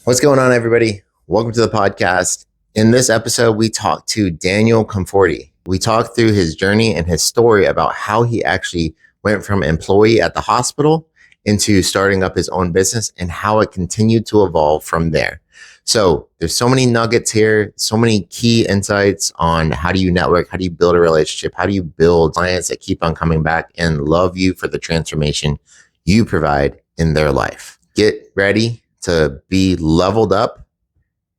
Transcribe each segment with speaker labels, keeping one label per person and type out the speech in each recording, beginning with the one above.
Speaker 1: What's going on, everybody? Welcome to the podcast. In this episode, we talked to Daniel Komforti. We talked through his journey and his story about how he actually went from employee at the hospital into starting up his own business and how it continued to evolve from there. So there's so many nuggets here, so many key insights on how do you network, how do you build a relationship, how do you build clients that keep on coming back and love you for the transformation you provide in their life. Get ready to be leveled up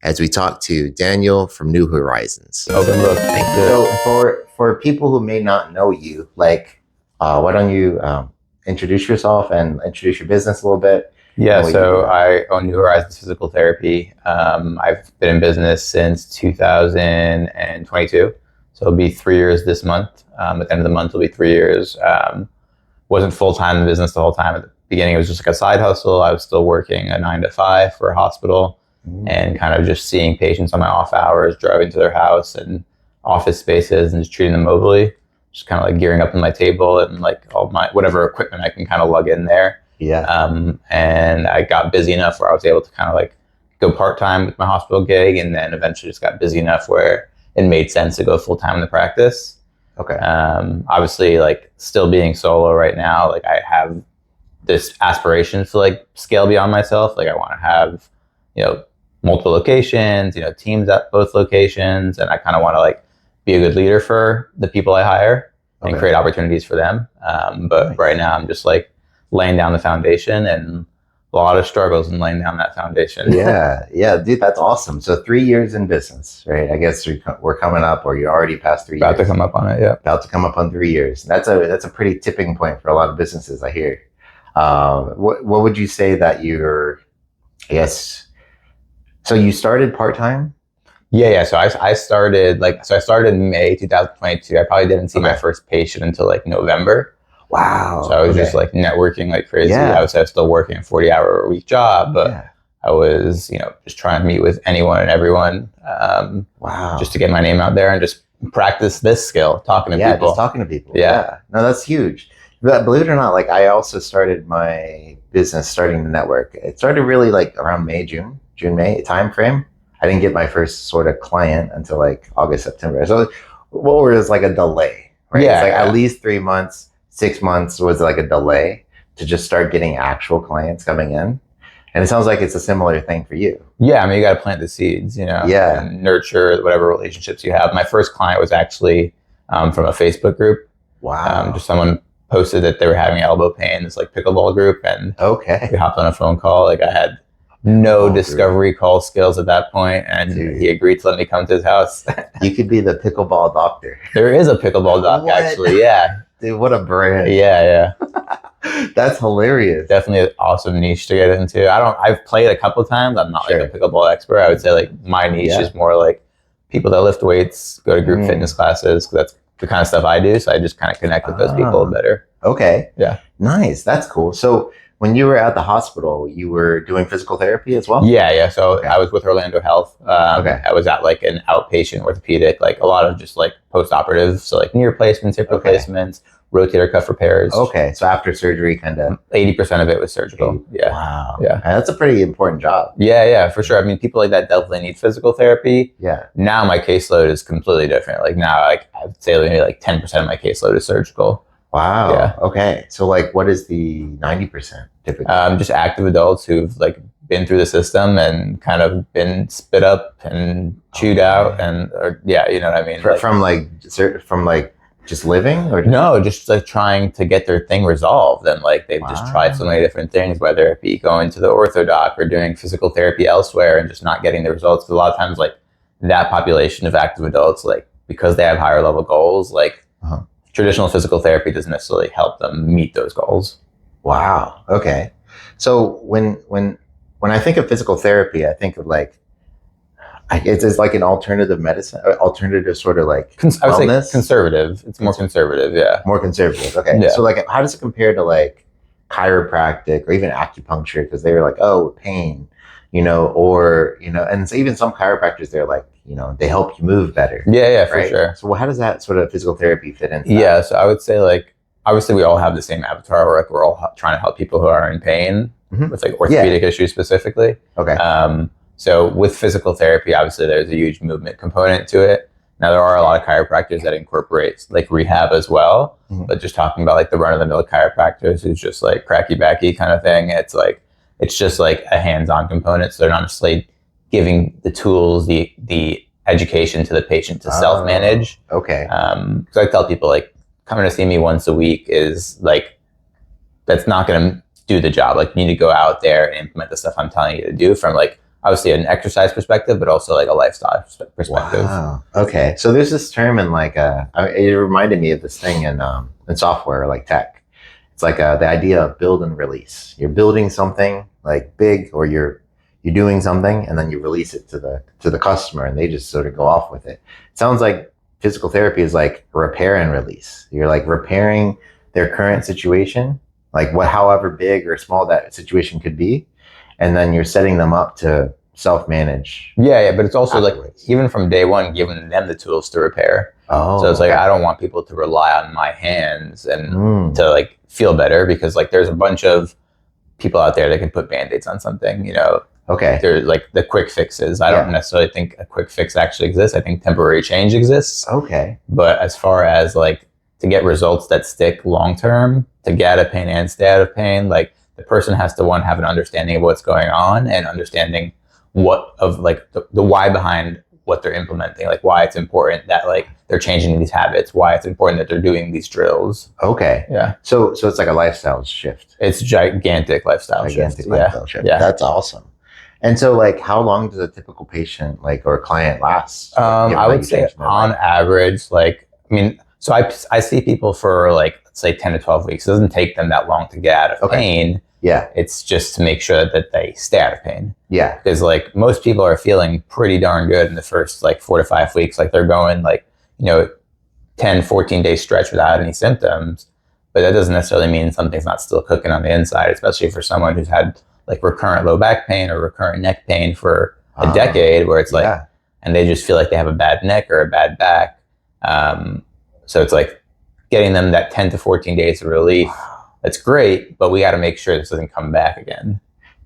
Speaker 1: as we talk to Daniel from New Horizons.
Speaker 2: Open book.
Speaker 1: So for people who may not know you, why don't you introduce yourself and introduce your business a little bit?
Speaker 2: Yeah, so I own New Horizons Physical Therapy. I've been in business since 2022. So it'll be 3 years this month. At the end of the month, it'll be 3 years. Wasn't full-time in business the whole time. At the beginning, it was just like a side hustle. I was still working a 9 to 5 for a hospital and kind of just seeing patients on my off hours, driving to their house and office spaces and just treating them mobily. Just kind of like gearing up on my table and like all my whatever equipment I can kind of lug in there.
Speaker 1: Yeah.
Speaker 2: And I got busy enough where I was able to kind of like go part-time with my hospital gig, and then eventually just got busy enough where it made sense to go full-time in the practice.
Speaker 1: Okay.
Speaker 2: Obviously, like still being solo right now, like I have this aspiration to like scale beyond myself. Like I want to have, multiple locations, teams at both locations. And I kind of want to like be a good leader for the people I hire and create opportunities for them. But right now I'm just like laying down the foundation and a lot of struggles in laying down that foundation.
Speaker 1: Yeah, dude, that's awesome. So 3 years in business, right? I guess we're coming up, or you're already past 3 years.
Speaker 2: About to come up on it, yeah.
Speaker 1: About to come up on 3 years. That's a pretty tipping point for a lot of businesses, I hear. What would you say that so you started part-time?
Speaker 2: Yeah. So I started in May 2022. I probably didn't see my first patient until like November.
Speaker 1: Wow.
Speaker 2: So I was just like networking like crazy.
Speaker 1: Yeah.
Speaker 2: I was still working a 40-hour-a-week job, but I was, just trying to meet with anyone and everyone. Just to get my name out there and just practice this skill, talking to people.
Speaker 1: Yeah, just talking to people.
Speaker 2: Yeah.
Speaker 1: No, that's huge. But believe it or not, like I also started my business starting the network. It started really like around June-May time frame. I didn't get my first sort of client until like August, September. So what was like a delay, right?
Speaker 2: Yeah,
Speaker 1: it's like at least 3 months, 6 months was like a delay to just start getting actual clients coming in. And it sounds like it's a similar thing for you.
Speaker 2: Yeah, I mean, you got to plant the seeds, and nurture whatever relationships you have. My first client was actually from a Facebook group.
Speaker 1: Wow.
Speaker 2: Just someone posted that they were having elbow pain, this like pickleball group, and we hopped on a phone call. Like I had no discovery call skills at that point, and he agreed to let me come to his house.
Speaker 1: You could be the pickleball doctor.
Speaker 2: There is a pickleball doc, actually. Yeah.
Speaker 1: Dude, what a brand.
Speaker 2: Yeah.
Speaker 1: That's hilarious.
Speaker 2: Definitely an awesome niche to get into. I've played a couple of times. I'm not like a pickleball expert. I would say like my niche is more like people that lift weights, go to group fitness classes, 'cause that's the kind of stuff I do. So I just kind of connect with those people better.
Speaker 1: Okay.
Speaker 2: Yeah.
Speaker 1: Nice. That's cool. So when you were at the hospital, you were doing physical therapy as well?
Speaker 2: Yeah. So I was with Orlando Health. I was at like an outpatient orthopedic, like a lot of just like post-operative. So like knee replacements, hip replacements, rotator cuff repairs.
Speaker 1: Okay. So after surgery, kind of
Speaker 2: 80% of it was surgical. Yeah.
Speaker 1: Wow.
Speaker 2: Yeah.
Speaker 1: That's a pretty important job.
Speaker 2: Yeah, for sure. I mean, people like that definitely need physical therapy.
Speaker 1: Yeah.
Speaker 2: Now my caseload is completely different. Like now, like I would say maybe like 10% of my caseload is surgical.
Speaker 1: Wow.
Speaker 2: Yeah.
Speaker 1: Okay. So like what is the 90% typically?
Speaker 2: Just active adults who've like been through the system and kind of been spit up and chewed out you know what I mean?
Speaker 1: From just living, or
Speaker 2: no, just like trying to get their thing resolved, and like they've just tried so many different things, whether it be going to the ortho doc or doing physical therapy elsewhere and just not getting the results. Because a lot of times like that population of active adults, like because they have higher level goals, like traditional physical therapy doesn't necessarily help them meet those goals.
Speaker 1: Wow. Okay. So when I think of physical therapy, I think of like it's like an alternative medicine, alternative sort of like
Speaker 2: I would say conservative. It's more conservative, yeah.
Speaker 1: More conservative. Okay. Yeah. So like, how does it compare to like chiropractic or even acupuncture? Because they were like, oh, pain, and so even some chiropractors, they're like, they help you move better.
Speaker 2: Yeah, for sure.
Speaker 1: So how does that sort of physical therapy fit into
Speaker 2: that? Yeah, so I would say like, obviously we all have the same avatar where like we're all trying to help people who are in pain with like orthopedic issues specifically.
Speaker 1: Okay.
Speaker 2: So with physical therapy, obviously there's a huge movement component to it. Now there are a lot of chiropractors that incorporate like rehab as well, but just talking about like the run of the mill chiropractors who's just like cracky backy kind of thing. It's just like a hands-on component. So they're not necessarily giving the tools, the education to the patient to self-manage.
Speaker 1: Okay.
Speaker 2: Because I tell people like coming to see me once a week is like, that's not going to do the job. Like you need to go out there and implement the stuff I'm telling you to do from like, obviously an exercise perspective, but also like a lifestyle perspective.
Speaker 1: Wow. Okay. So there's this term in like, it reminded me of this thing in software, like tech. It's like the idea of build and release. You're building something like big, or you're doing something, and then you release it to the customer, and they just sort of go off with it. It sounds like physical therapy is like repair and release. You're like repairing their current situation, like however big or small that situation could be, and then you're setting them up to self-manage.
Speaker 2: Yeah, but it's also
Speaker 1: afterwards.
Speaker 2: Like even from day one, giving them the tools to repair.
Speaker 1: Oh,
Speaker 2: so it's like I don't want people to rely on my hands and to like feel better, because like there's a bunch of people out there that can put band-aids on something, you know.
Speaker 1: Okay.
Speaker 2: They're like the quick fixes. I don't necessarily think a quick fix actually exists. I think temporary change exists.
Speaker 1: Okay.
Speaker 2: But as far as like to get results that stick long term, to get out of pain and stay out of pain, like the person has to have an understanding of what's going on and understanding the why behind what they're implementing, like why it's important that like they're changing these habits, why it's important that they're doing these drills.
Speaker 1: Okay.
Speaker 2: Yeah.
Speaker 1: So it's like a lifestyle shift.
Speaker 2: It's gigantic lifestyle shift.
Speaker 1: Yeah. That's awesome. And so like how long does a typical patient like or client last?
Speaker 2: I would say on average, like, I mean, so I see people for like, let's say 10 to 12 weeks. It doesn't take them that long to get out of pain.
Speaker 1: Yeah.
Speaker 2: It's just to make sure that they stay out of pain.
Speaker 1: Yeah.
Speaker 2: Because like most people are feeling pretty darn good in the first like 4 to 5 weeks. Like they're going like, 10, 14 day stretch without any symptoms. But that doesn't necessarily mean something's not still cooking on the inside, especially for someone who's had like recurrent low back pain or recurrent neck pain for a decade, where it's like, and they just feel like they have a bad neck or a bad back. So it's like getting them that 10 to 14 days of relief. That's great, but we got to make sure this doesn't come back again.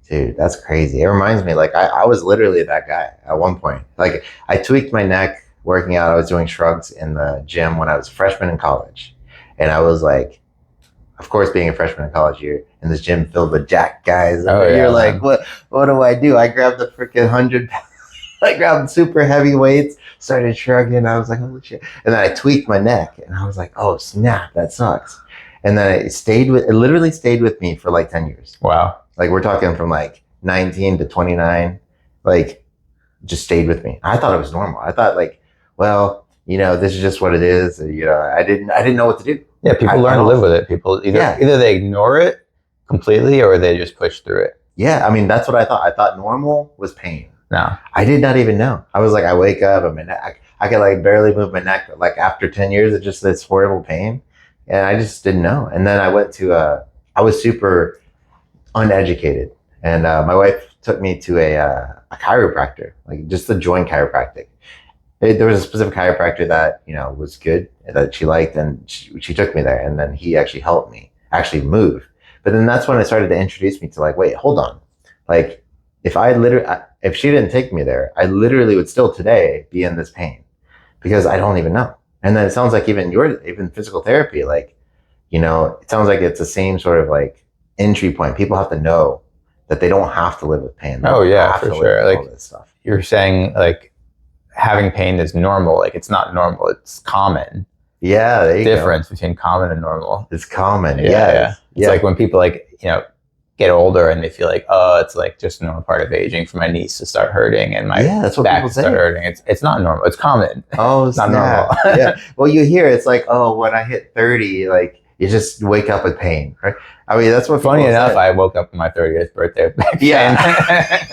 Speaker 1: Dude, that's crazy. It reminds me, like I was literally that guy at one point. Like I tweaked my neck working out. I was doing shrugs in the gym when I was a freshman in college. And I was like, of course, being a freshman in college, you're in this gym filled with jack guys. You're like, what do? I grabbed the freaking 100 pounds. I grabbed super heavy weights, started shrugging. I was like, holy shit. And then I tweaked my neck and I was like, oh snap, that sucks. And then it literally stayed with me for like 10 years.
Speaker 2: Wow.
Speaker 1: Like we're talking from like 19 to 29, like just stayed with me. I thought it was normal. I thought like, well, this is just what it is. I didn't know what to do.
Speaker 2: Yeah, people learn to live with it. People either they ignore it completely or they just push through it.
Speaker 1: Yeah, I mean, that's what I thought. I thought normal was pain.
Speaker 2: No.
Speaker 1: I did not even know. I was like, I wake up, I could like barely move my neck. But like after 10 years, it's just this horrible pain. And I just didn't know. And then I went to I was super uneducated. And my wife took me to a chiropractor, like just the joint chiropractic. There was a specific chiropractor that, was good, that she liked, and she took me there, and then he actually helped me actually move. But then that's when it started to introduce me to like, wait, hold on. Like if she didn't take me there, I literally would still today be in this pain because I don't even know. And then it sounds like even physical therapy, like, it sounds like it's the same sort of like entry point. People have to know that they don't have to live with pain.
Speaker 2: Oh yeah, for sure. Like
Speaker 1: all this stuff.
Speaker 2: You're saying like, having pain is normal. Like it's not normal. It's common.
Speaker 1: Yeah. There you
Speaker 2: difference between common and normal.
Speaker 1: It's common.
Speaker 2: Yeah. It's like when people like, get older and they feel like, oh, it's like just a normal part of aging for my knees to start hurting and my
Speaker 1: that's what
Speaker 2: back to start hurting. It's not normal. It's common.
Speaker 1: Oh,
Speaker 2: it's not normal.
Speaker 1: Yeah. Well, you hear it's like, oh, when I hit 30, like you just wake up with pain, right? I mean, that's what.
Speaker 2: Funny enough, I woke up on my 30th birthday.
Speaker 1: Yeah.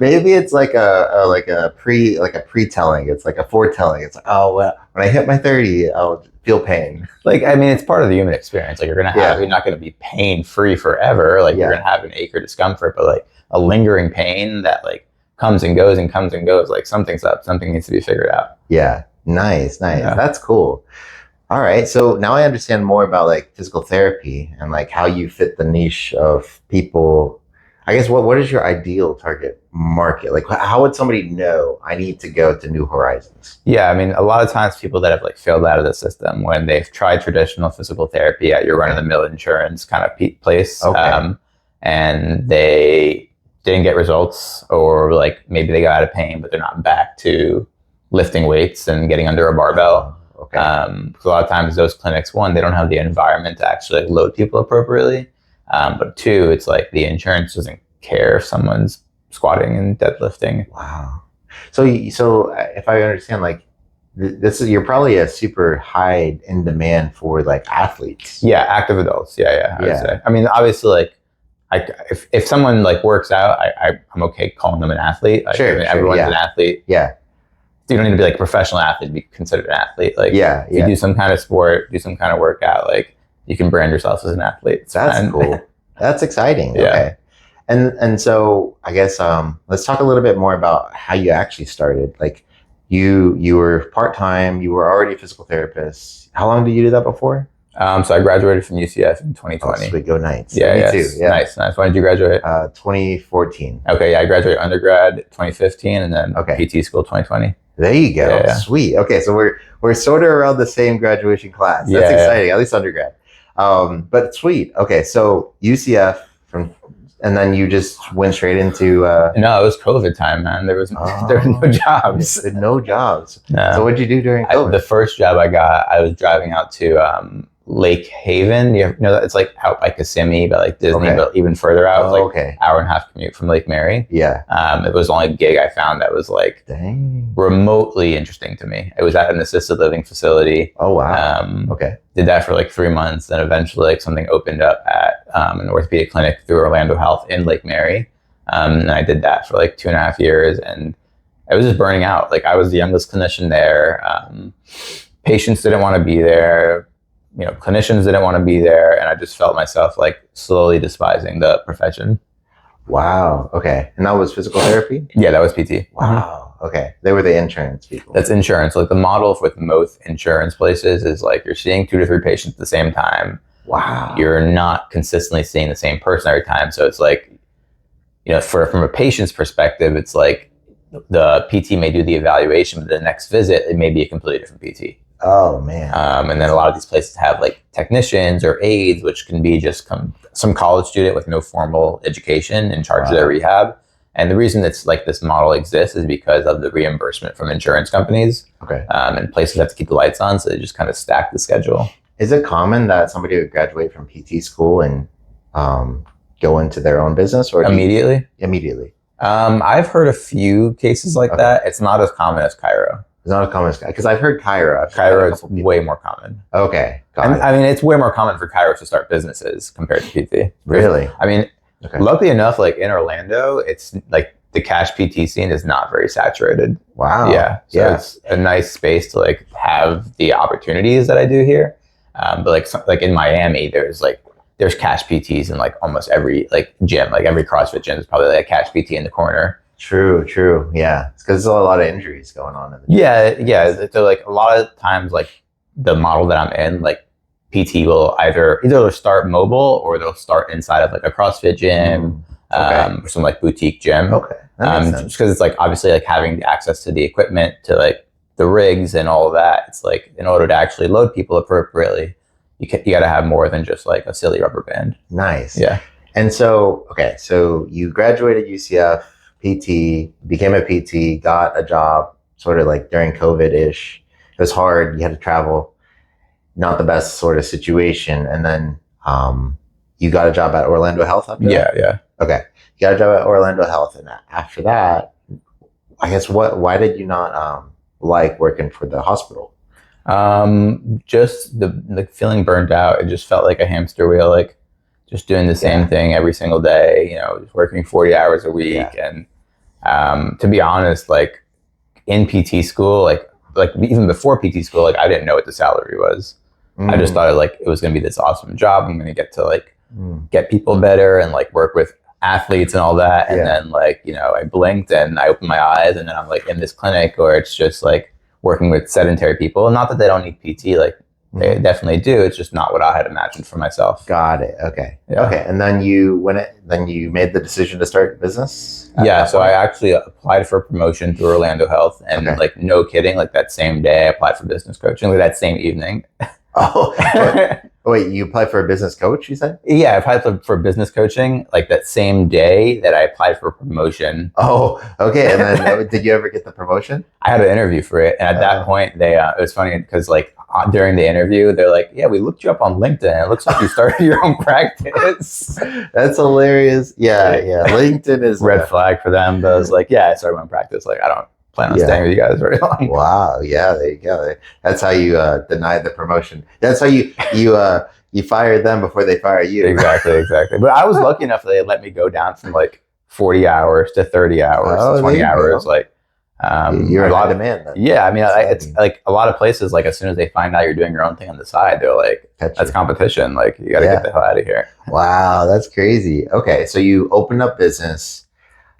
Speaker 1: Maybe it's like a pre-telling. It's like a foretelling. It's like, oh, well, when I hit my 30, I'll feel pain.
Speaker 2: Like, I mean, it's part of the human experience. Like you're not going to be pain free forever. Like you're going to have an ache or discomfort, but like a lingering pain that like comes and goes and comes and goes. Like something's up. Something needs to be figured out.
Speaker 1: Yeah. Nice.
Speaker 2: Yeah.
Speaker 1: That's cool. All right. So now I understand more about like physical therapy and like how you fit the niche of people. I guess what is your ideal target market? Like, how would somebody know I need to go to New Horizons?
Speaker 2: Yeah, I mean, a lot of times people that have like failed out of the system when they've tried traditional physical therapy at your run-of-the-mill insurance kind of place, and they didn't get results, or like maybe they got out of pain, but they're not back to lifting weights and getting under a barbell. Because a lot of times those clinics, one, they don't have the environment to actually like, load people appropriately. But two, it's like the insurance doesn't care if someone's squatting and deadlifting.
Speaker 1: Wow. So if I understand, like this is, you're probably a super high in demand for like athletes.
Speaker 2: Yeah, active adults. Yeah. I would say. I mean, obviously, like, if someone like works out, I'm okay calling them an athlete. Like,
Speaker 1: Sure,
Speaker 2: I mean, everyone's an athlete.
Speaker 1: Yeah.
Speaker 2: You don't need to be like a professional athlete to be considered an athlete. Like,
Speaker 1: if
Speaker 2: you do some kind of sport, do some kind of workout, like you can brand yourself as an athlete.
Speaker 1: That's cool. That's exciting.
Speaker 2: Yeah.
Speaker 1: Okay. And so I guess let's talk a little bit more about how you actually started. Like you were part-time, you were already a physical therapist. How long did you do that before?
Speaker 2: So I graduated from UCF in 2020.
Speaker 1: Oh, sweet, go Knights.
Speaker 2: Yeah,
Speaker 1: me too. Yeah.
Speaker 2: Nice. When did you graduate?
Speaker 1: 2014.
Speaker 2: Okay, yeah, I graduated undergrad 2015 and then PT school 2020.
Speaker 1: There you go.
Speaker 2: Yeah.
Speaker 1: Sweet. Okay, so we're sort of around the same graduation class. That's exciting, at least undergrad. But sweet. Okay, so UCF and then you just went straight into
Speaker 2: No, it was COVID time, man. There was no jobs.
Speaker 1: No jobs.
Speaker 2: No.
Speaker 1: So what'd you do during COVID?
Speaker 2: The first job I got, I was driving out to Lake Haven. You know, it's like out by Kissimmee, but like Disney, but even further out. It was like hour and a half commute from Lake Mary.
Speaker 1: Yeah.
Speaker 2: It was the only gig I found that was like remotely interesting to me. It was at an assisted living facility.
Speaker 1: Oh wow.
Speaker 2: Did that for like 3 months, then eventually like something opened up at an orthopedic clinic through Orlando Health in Lake Mary. And I did that for like 2.5 years, and I was just burning out. Like I was the youngest clinician there. Patients didn't want to be there. You know, clinicians didn't want to be there, and I just felt myself like slowly despising the profession.
Speaker 1: Wow. Okay. And that was physical therapy?
Speaker 2: Yeah, that was PT.
Speaker 1: Wow. Okay. They were the insurance people.
Speaker 2: That's insurance. Like the model with most insurance places is like you're seeing 2 to 3 patients at the same time.
Speaker 1: Wow.
Speaker 2: You're not consistently seeing the same person every time. So it's like, you know, from a patient's perspective, it's like the PT may do the evaluation, but the next visit, it may be a completely different PT.
Speaker 1: Oh man.
Speaker 2: And then a lot of these places have like technicians or aides, which can be just some college student with no formal education in charge of their rehab. And the reason it's like this model exists is because of the reimbursement from insurance companies. And places have to keep the lights on, so they just kind of stack the schedule.
Speaker 1: Is it common that somebody would graduate from PT school and go into their own business, or
Speaker 2: immediately?
Speaker 1: Immediately.
Speaker 2: I've heard a few cases like that. It's not as common as chiro.
Speaker 1: It's not a common, because I've heard chiro.
Speaker 2: Chiro is way more common.
Speaker 1: Okay.
Speaker 2: I mean, it's way more common for chiro to start businesses compared to PT.
Speaker 1: Really?
Speaker 2: I mean, luckily enough, like in Orlando, it's like the cash PT scene is not very saturated.
Speaker 1: Wow.
Speaker 2: Yeah. So it's a nice space to like have the opportunities that I do here. But like in Miami, there's cash PTs in like almost every like gym. Like every CrossFit gym is probably like a cash PT in the corner. True.
Speaker 1: Yeah. It's because there's a lot of injuries going on in the
Speaker 2: gym. Yeah. So like a lot of times, like the model that I'm in, like PT will either they'll start mobile or they'll start inside of like a CrossFit gym or some like boutique gym. Just because it's like obviously like having access to the equipment, to like the rigs and all of that. It's like in order to actually load people appropriately, you got to have more than just like a silly rubber band.
Speaker 1: Nice.
Speaker 2: Yeah.
Speaker 1: And so you graduated UCF, PT, became a PT, got a job sort of like during COVID-ish. It was hard. You had to travel. Not the best sort of situation. And then you got a job at Orlando Health after that?
Speaker 2: Yeah.
Speaker 1: Okay. You got a job at Orlando Health. And after that, I guess why did you not like working for the hospital?
Speaker 2: Just the feeling burned out. It just felt like a hamster wheel, like just doing the same thing every single day, you know, just working 40 hours a week. And to be honest, like in PT school, like even before PT school, like I didn't know what the salary was. I just thought it was going to be this awesome job. I'm going to get to like get people better and like work with athletes and all that. And then like, you know, I blinked and I opened my eyes and then I'm like in this clinic where it's just like working with sedentary people. Not that they don't need PT, like They definitely do. It's just not what I had imagined for myself.
Speaker 1: Got it. Okay.
Speaker 2: Yeah.
Speaker 1: Okay. And then you made the decision to start a business?
Speaker 2: Yeah. So I actually applied for a promotion through Orlando Health, and like, no kidding, like that same day I applied for business coaching, like that same evening.
Speaker 1: Oh, wait, you applied for a business coach, you said?
Speaker 2: Yeah, I applied for business coaching like that same day that I applied for a promotion.
Speaker 1: Oh, okay. And then did you ever get the promotion?
Speaker 2: I had an interview for it. And at that point, it was funny because like during the interview, they're like, yeah, we looked you up on LinkedIn. It looks like you started your own practice.
Speaker 1: That's hilarious. Yeah. LinkedIn is
Speaker 2: red flag for them. But I was like, yeah, I started my own practice. Like, I don't plan on staying with you guys very long.
Speaker 1: Wow. Yeah, there you go. That's how you denied the promotion. That's how you fired them before they fire you.
Speaker 2: Exactly. But I was lucky enough that they let me go down from like 40 hours to 30 hours to 20 hours. Go. Like,
Speaker 1: you're a lot of demand. Then.
Speaker 2: Yeah, I mean, it's like a lot of places. Like, as soon as they find out you're doing your own thing on the side, they're like, "That's competition. Like, you got to get the hell out of here."
Speaker 1: Wow, that's crazy. Okay, so you opened up business,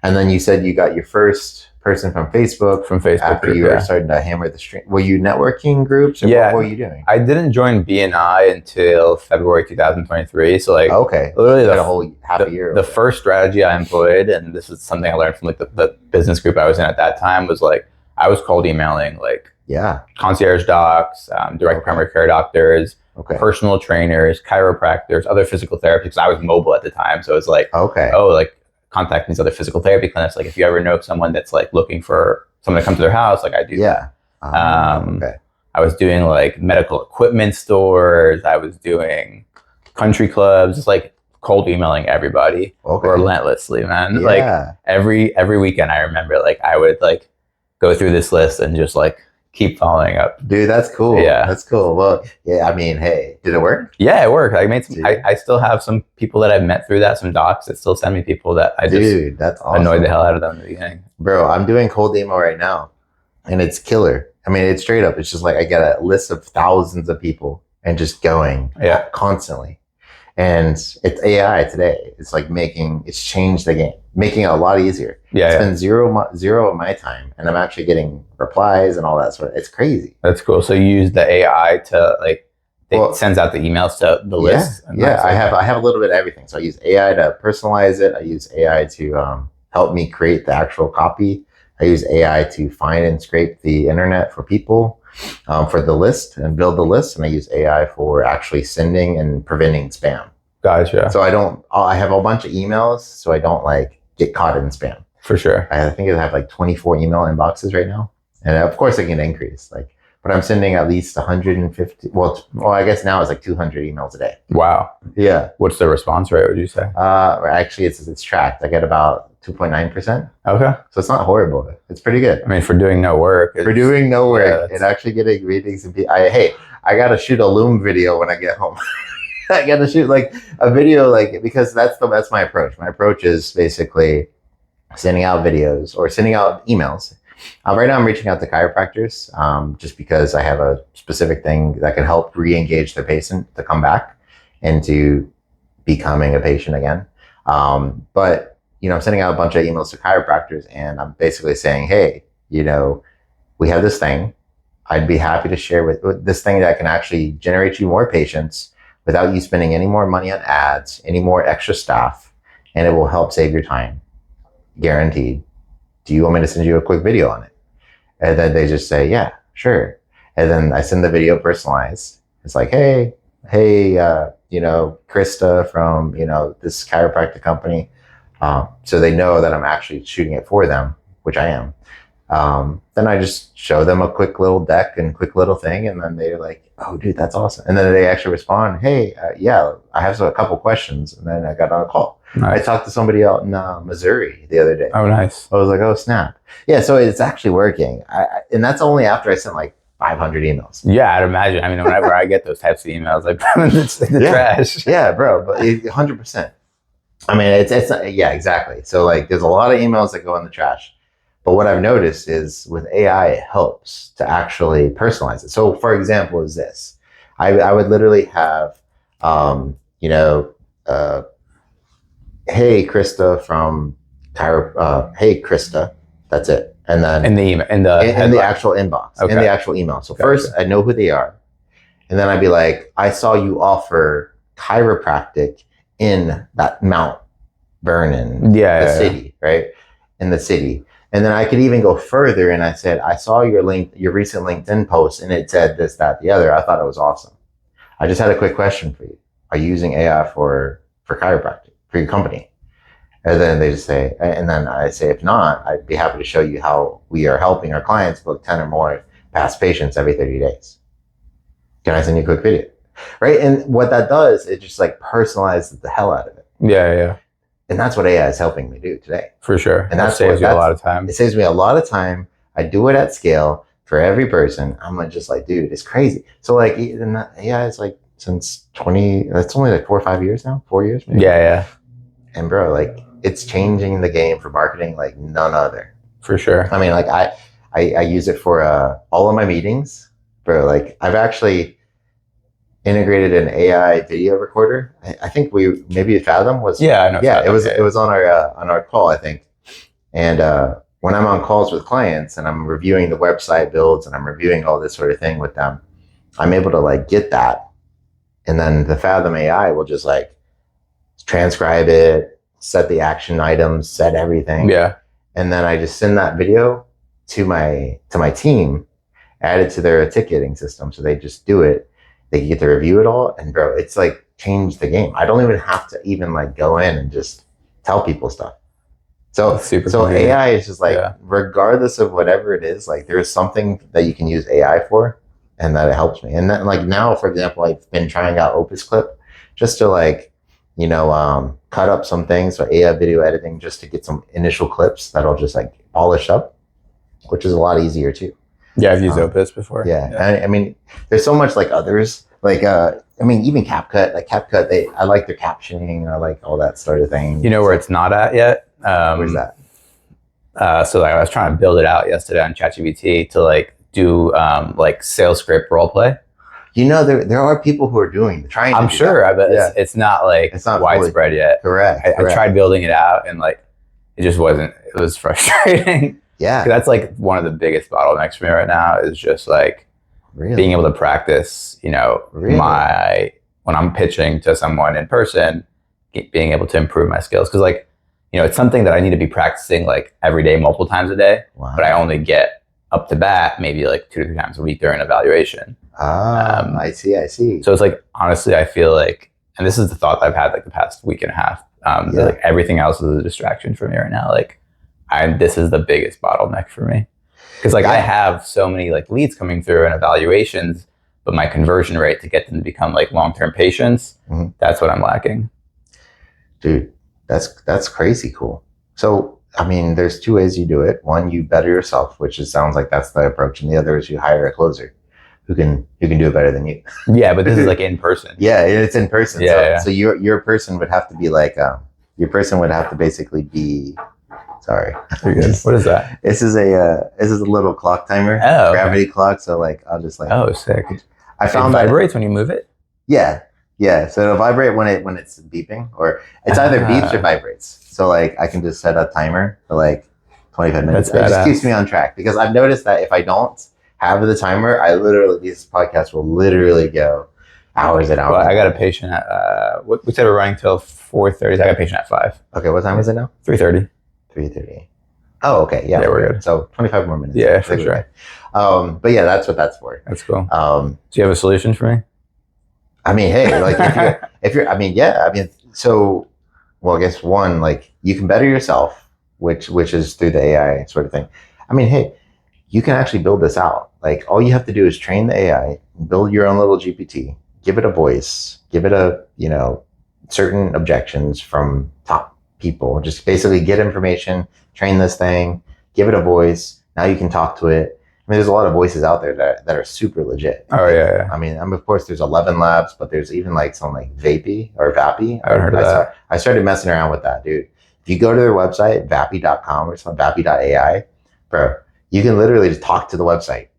Speaker 1: and then you said you got your first person from Facebook. After you were starting to hammer the stream. Were you networking groups? Or what were you doing?
Speaker 2: I didn't join BNI until February 2023. So like,
Speaker 1: literally a whole half a year.
Speaker 2: The first strategy I employed, and this is something I learned from like the business group I was in at that time, was like I was cold emailing like concierge docs, direct primary care doctors, personal trainers, chiropractors, other physical therapists. Because I was mobile at the time, so it's like contact these other physical therapy clinics. Like, if you ever know someone that's like looking for someone to come to their house, like I do.
Speaker 1: Yeah.
Speaker 2: I was doing like medical equipment stores. I was doing country clubs, just like cold emailing everybody relentlessly, man. Like every weekend, I remember like I would like go through this list and just like keep following up.
Speaker 1: Dude, that's cool. Yeah, that's cool. Well, yeah, I mean, hey, did it work?
Speaker 2: Yeah, it worked. I made some. I still have some people that I've met through that. Some docs that still send me people that I just
Speaker 1: that's awesome.
Speaker 2: Annoyed the hell out of them in the beginning.
Speaker 1: Bro, I'm doing cold email right now, and it's killer. I mean, it's straight up. It's just like I get a list of thousands of people and just going constantly. And it's AI today. It's like it's changed the game, making it a lot easier. It's been zero of my time, and I'm actually getting replies and all that sort of. It's crazy.
Speaker 2: That's cool. So you use the AI to like it sends out the emails to the list.
Speaker 1: I have a little bit of everything. So I use AI to personalize it. I use AI to help me create the actual copy. I use AI to find and scrape the internet for people for the list and build the list. And I use AI for actually sending and preventing spam.
Speaker 2: Gotcha.
Speaker 1: So I have a bunch of emails, so I don't like get caught in spam.
Speaker 2: For sure.
Speaker 1: I think I have like 24 email inboxes right now. And of course it can increase. But I'm sending at least 150. Well, I guess now it's like 200 emails a day.
Speaker 2: Wow.
Speaker 1: Yeah.
Speaker 2: What's the response rate, would you say?
Speaker 1: Actually, it's tracked. I get about 2.9%.
Speaker 2: Okay.
Speaker 1: So it's not horrible. It's pretty good.
Speaker 2: I mean, for doing no work.
Speaker 1: And actually getting readings and I got to shoot a Loom video when I get home. I got to shoot like a video, because that's my approach. My approach is basically sending out videos or sending out emails. Right now I'm reaching out to chiropractors just because I have a specific thing that can help re-engage the patient to come back into becoming a patient again. But I'm sending out a bunch of emails to chiropractors, and I'm basically saying, hey, we have this thing. I'd be happy to share with this thing that can actually generate you more patients without you spending any more money on ads, any more extra staff, and it will help save your time. Guaranteed. Do you want me to send you a quick video on it? And then they just say, yeah, sure. And then I send the video personalized. It's like, hey, Krista from, this chiropractic company. So they know that I'm actually shooting it for them, which I am. Then I just show them a quick little deck and quick little thing. And then they're like, oh, dude, that's awesome. And then they actually respond, hey, I have a couple questions. And then I got on a call. Nice. I talked to somebody out in Missouri the other day.
Speaker 2: Oh, nice.
Speaker 1: I was like, oh, snap. Yeah, so it's actually working. And that's only after I sent like 500 emails.
Speaker 2: Yeah, I'd imagine. I mean, whenever I get those types of emails, I put them in the trash.
Speaker 1: Yeah, bro, but 100%. I mean, it's exactly. So like there's a lot of emails that go in the trash. But what I've noticed is with AI, it helps to actually personalize it. So for example, is this. I would literally have, hey, Krista from hey, Krista. That's it. And then
Speaker 2: in the actual
Speaker 1: inbox, in the actual email. So first I know who they are. And then I'd be like, I saw you offer chiropractic in that Mount Vernon, the city, right? In the city. And then I could even go further and I said, I saw your recent LinkedIn post and it said this, that, the other. I thought it was awesome. I just had a quick question for you. Are you using AI for chiropractic for your company? And then they just say, and then I say, if not, I'd be happy to show you how we are helping our clients book 10 or more past patients every 30 days. Can I send you a quick video? Right. And what that does, it just like personalizes the hell out of it.
Speaker 2: Yeah.
Speaker 1: And that's what AI is helping me do today.
Speaker 2: For sure.
Speaker 1: And that
Speaker 2: saves you a lot of time.
Speaker 1: It saves me a lot of time. I do it at scale for every person. I'm like, just like, dude, it's crazy. So like, AI is like since that's only like 4 or 5 years now, 4 years. Maybe.
Speaker 2: Yeah.
Speaker 1: And bro, like it's changing the game for marketing like none other.
Speaker 2: For sure.
Speaker 1: I mean, like I use it for all of my meetings, bro. Like I've actually integrated an AI video recorder. I think maybe Fathom was.
Speaker 2: Yeah, I know.
Speaker 1: Yeah,
Speaker 2: Fathom,
Speaker 1: it was on our call, I think. And when I'm on calls with clients and I'm reviewing the website builds and I'm reviewing all this sort of thing with them, I'm able to like get that, and then the Fathom AI will just like transcribe it, set the action items, set everything.
Speaker 2: Yeah.
Speaker 1: And then I just send that video to my team, add it to their ticketing system, so they just do it. They can get to review it all, and bro, it's like changed the game. I don't even have to even like go in and just tell people stuff. So AI is just like, regardless of whatever it is, like there's something that you can use AI for, and that it helps me. And then like now, for example, I've been trying out Opus Clip just to like, cut up some things for AI video editing, just to get some initial clips that'll just like polish up, which is a lot easier too.
Speaker 2: Yeah, I've used Opus before.
Speaker 1: Yeah. I mean, there's so much like others. Like, even CapCut. Like CapCut, I like their captioning. I like all that sort of thing.
Speaker 2: You know where it's not at yet?
Speaker 1: Where's that?
Speaker 2: So like, I was trying to build it out yesterday on ChatGPT to like do like sales script role play.
Speaker 1: There are people who are trying.
Speaker 2: I'm sure. I bet it's not widespread yet.
Speaker 1: Correct.
Speaker 2: I tried building it out and like it just wasn't. It was frustrating.
Speaker 1: Yeah,
Speaker 2: that's like one of the biggest bottlenecks for me right now is just like being able to practice, when I'm pitching to someone in person, being able to improve my skills. Cause like, it's something that I need to be practicing like every day, multiple times a day, but I only get up to bat maybe like 2 to 3 times a week during evaluation.
Speaker 1: I see.
Speaker 2: So it's like, honestly, I feel like, and this is the thought that I've had like the past week and a half, that like everything else is a distraction for me right now. Like, this is the biggest bottleneck for me because like I have so many like leads coming through and evaluations, but my conversion rate to get them to become like long-term patients, that's what I'm lacking.
Speaker 1: Dude, that's crazy cool. So, I mean, there's 2 ways you do it. One, you better yourself, which sounds like that's the approach. And the other is you hire a closer who can do it better than you. Yeah,
Speaker 2: but this is like in person.
Speaker 1: Yeah, it's in person.
Speaker 2: Yeah.
Speaker 1: So your person would have to be like, your person would have to basically be, sorry.
Speaker 2: You're good. What is that?
Speaker 1: This is a little clock timer.
Speaker 2: Oh,
Speaker 1: gravity clock. So like, I'll just like.
Speaker 2: Oh, sick.
Speaker 1: I found
Speaker 2: it vibrates when you move it.
Speaker 1: Yeah. So it'll vibrate when it's beeping, or it's either beeps or vibrates. So like, I can just set a timer for like 25 minutes. It just keeps me on track because I've noticed that if I don't have the timer, these podcasts will literally go hours and hours.
Speaker 2: Well, I got a patient at we said we're running till 4:30. I got a patient at 5.
Speaker 1: Okay, what time is it now?
Speaker 2: 3:30.
Speaker 1: 3:30. Oh, okay. Yeah,
Speaker 2: we're good.
Speaker 1: So 25 more minutes.
Speaker 2: Yeah, for sure.
Speaker 1: But yeah, that's what that's for.
Speaker 2: That's cool. Do you have a solution for me?
Speaker 1: I mean, hey, like if you're, I mean, so, well, I guess one, like you can better yourself, which is through the AI sort of thing. I mean, hey, you can actually build this out. Like all you have to do is train the AI, build your own little GPT, give it a voice, give it a, certain objections from top people, just basically get information, train this thing, give it a voice. Now you can talk to it. I mean, there's a lot of voices out there that are super legit.
Speaker 2: Oh, yeah.
Speaker 1: I mean, of course, there's 11 Labs, but there's even like some like Vappy.
Speaker 2: I heard of that.
Speaker 1: I started messing around with that, dude. If you go to their website, vappy.com or something, vappy.ai, bro, you can literally just talk to the website.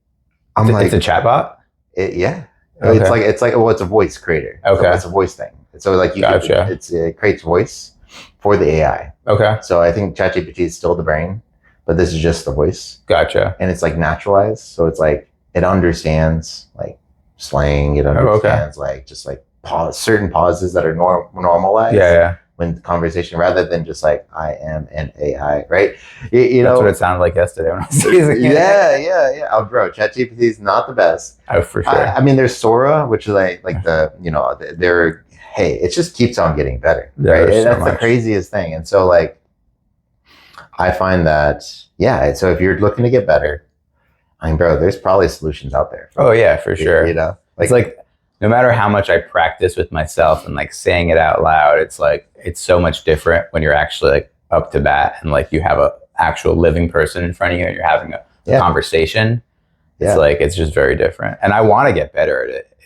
Speaker 2: It's a chatbot?
Speaker 1: Yeah.
Speaker 2: Okay.
Speaker 1: It's a voice creator.
Speaker 2: Okay.
Speaker 1: So it's a voice thing. So like it creates voice for the AI.
Speaker 2: Okay.
Speaker 1: So I think ChatGPT is still the brain, but this is just the voice.
Speaker 2: Gotcha.
Speaker 1: And it's like naturalized. So it's like, it understands like slang. It understands like just like certain pauses that are normalized.
Speaker 2: Yeah.
Speaker 1: When conversation, rather than just like I am an AI, right?
Speaker 2: That's what it sounded like yesterday when I was using it.
Speaker 1: Yeah. Oh, bro, ChatGPT is not the best.
Speaker 2: Oh, for sure.
Speaker 1: I mean, there's Sora, which is like they're hey, it just keeps on getting better, right? That's the craziest thing. And so like, I find that so if you're looking to get better, I mean, bro, there's probably solutions out there.
Speaker 2: Oh yeah, for sure.
Speaker 1: It's
Speaker 2: like no matter how much I practice with myself and like saying it out loud, it's like it's so much different when you're actually like up to bat and like you have a actual living person in front of you and you're having a conversation. It's like it's just very different. And I want to get better at it.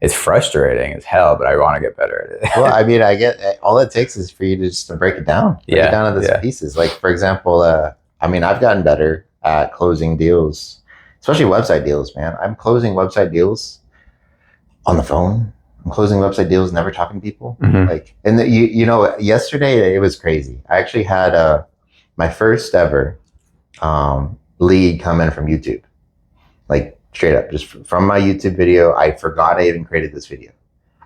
Speaker 2: It's frustrating as hell, but I want to get better at it.
Speaker 1: Well, I mean, I get all it takes is for you to just break it down. Break it down into pieces. Like, for example, I mean, I've gotten better at closing deals, especially website deals, man. I'm closing website deals on the phone. I'm closing website deals, never talking to people. Like, and yesterday it was crazy. I actually had my first ever lead come in from YouTube. Like, straight up, just from my YouTube video. I forgot I even created this video.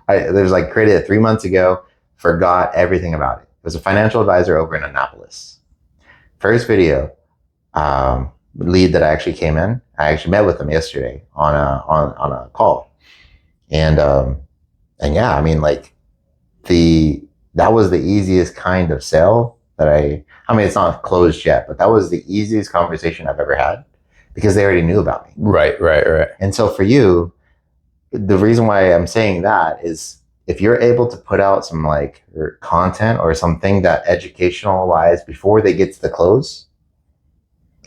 Speaker 1: Created it 3 months ago, forgot everything about it. It was a financial advisor over in Annapolis. First video, lead that I actually came in. I actually met with them yesterday on a call. And yeah, I mean, like that was the easiest kind of sale that I mean, it's not closed yet, but that was the easiest conversation I've ever had because they already knew about me. Right. And so for you, the reason why I'm saying that is if you're able to put out some like content or something that educational wise before they get to the close,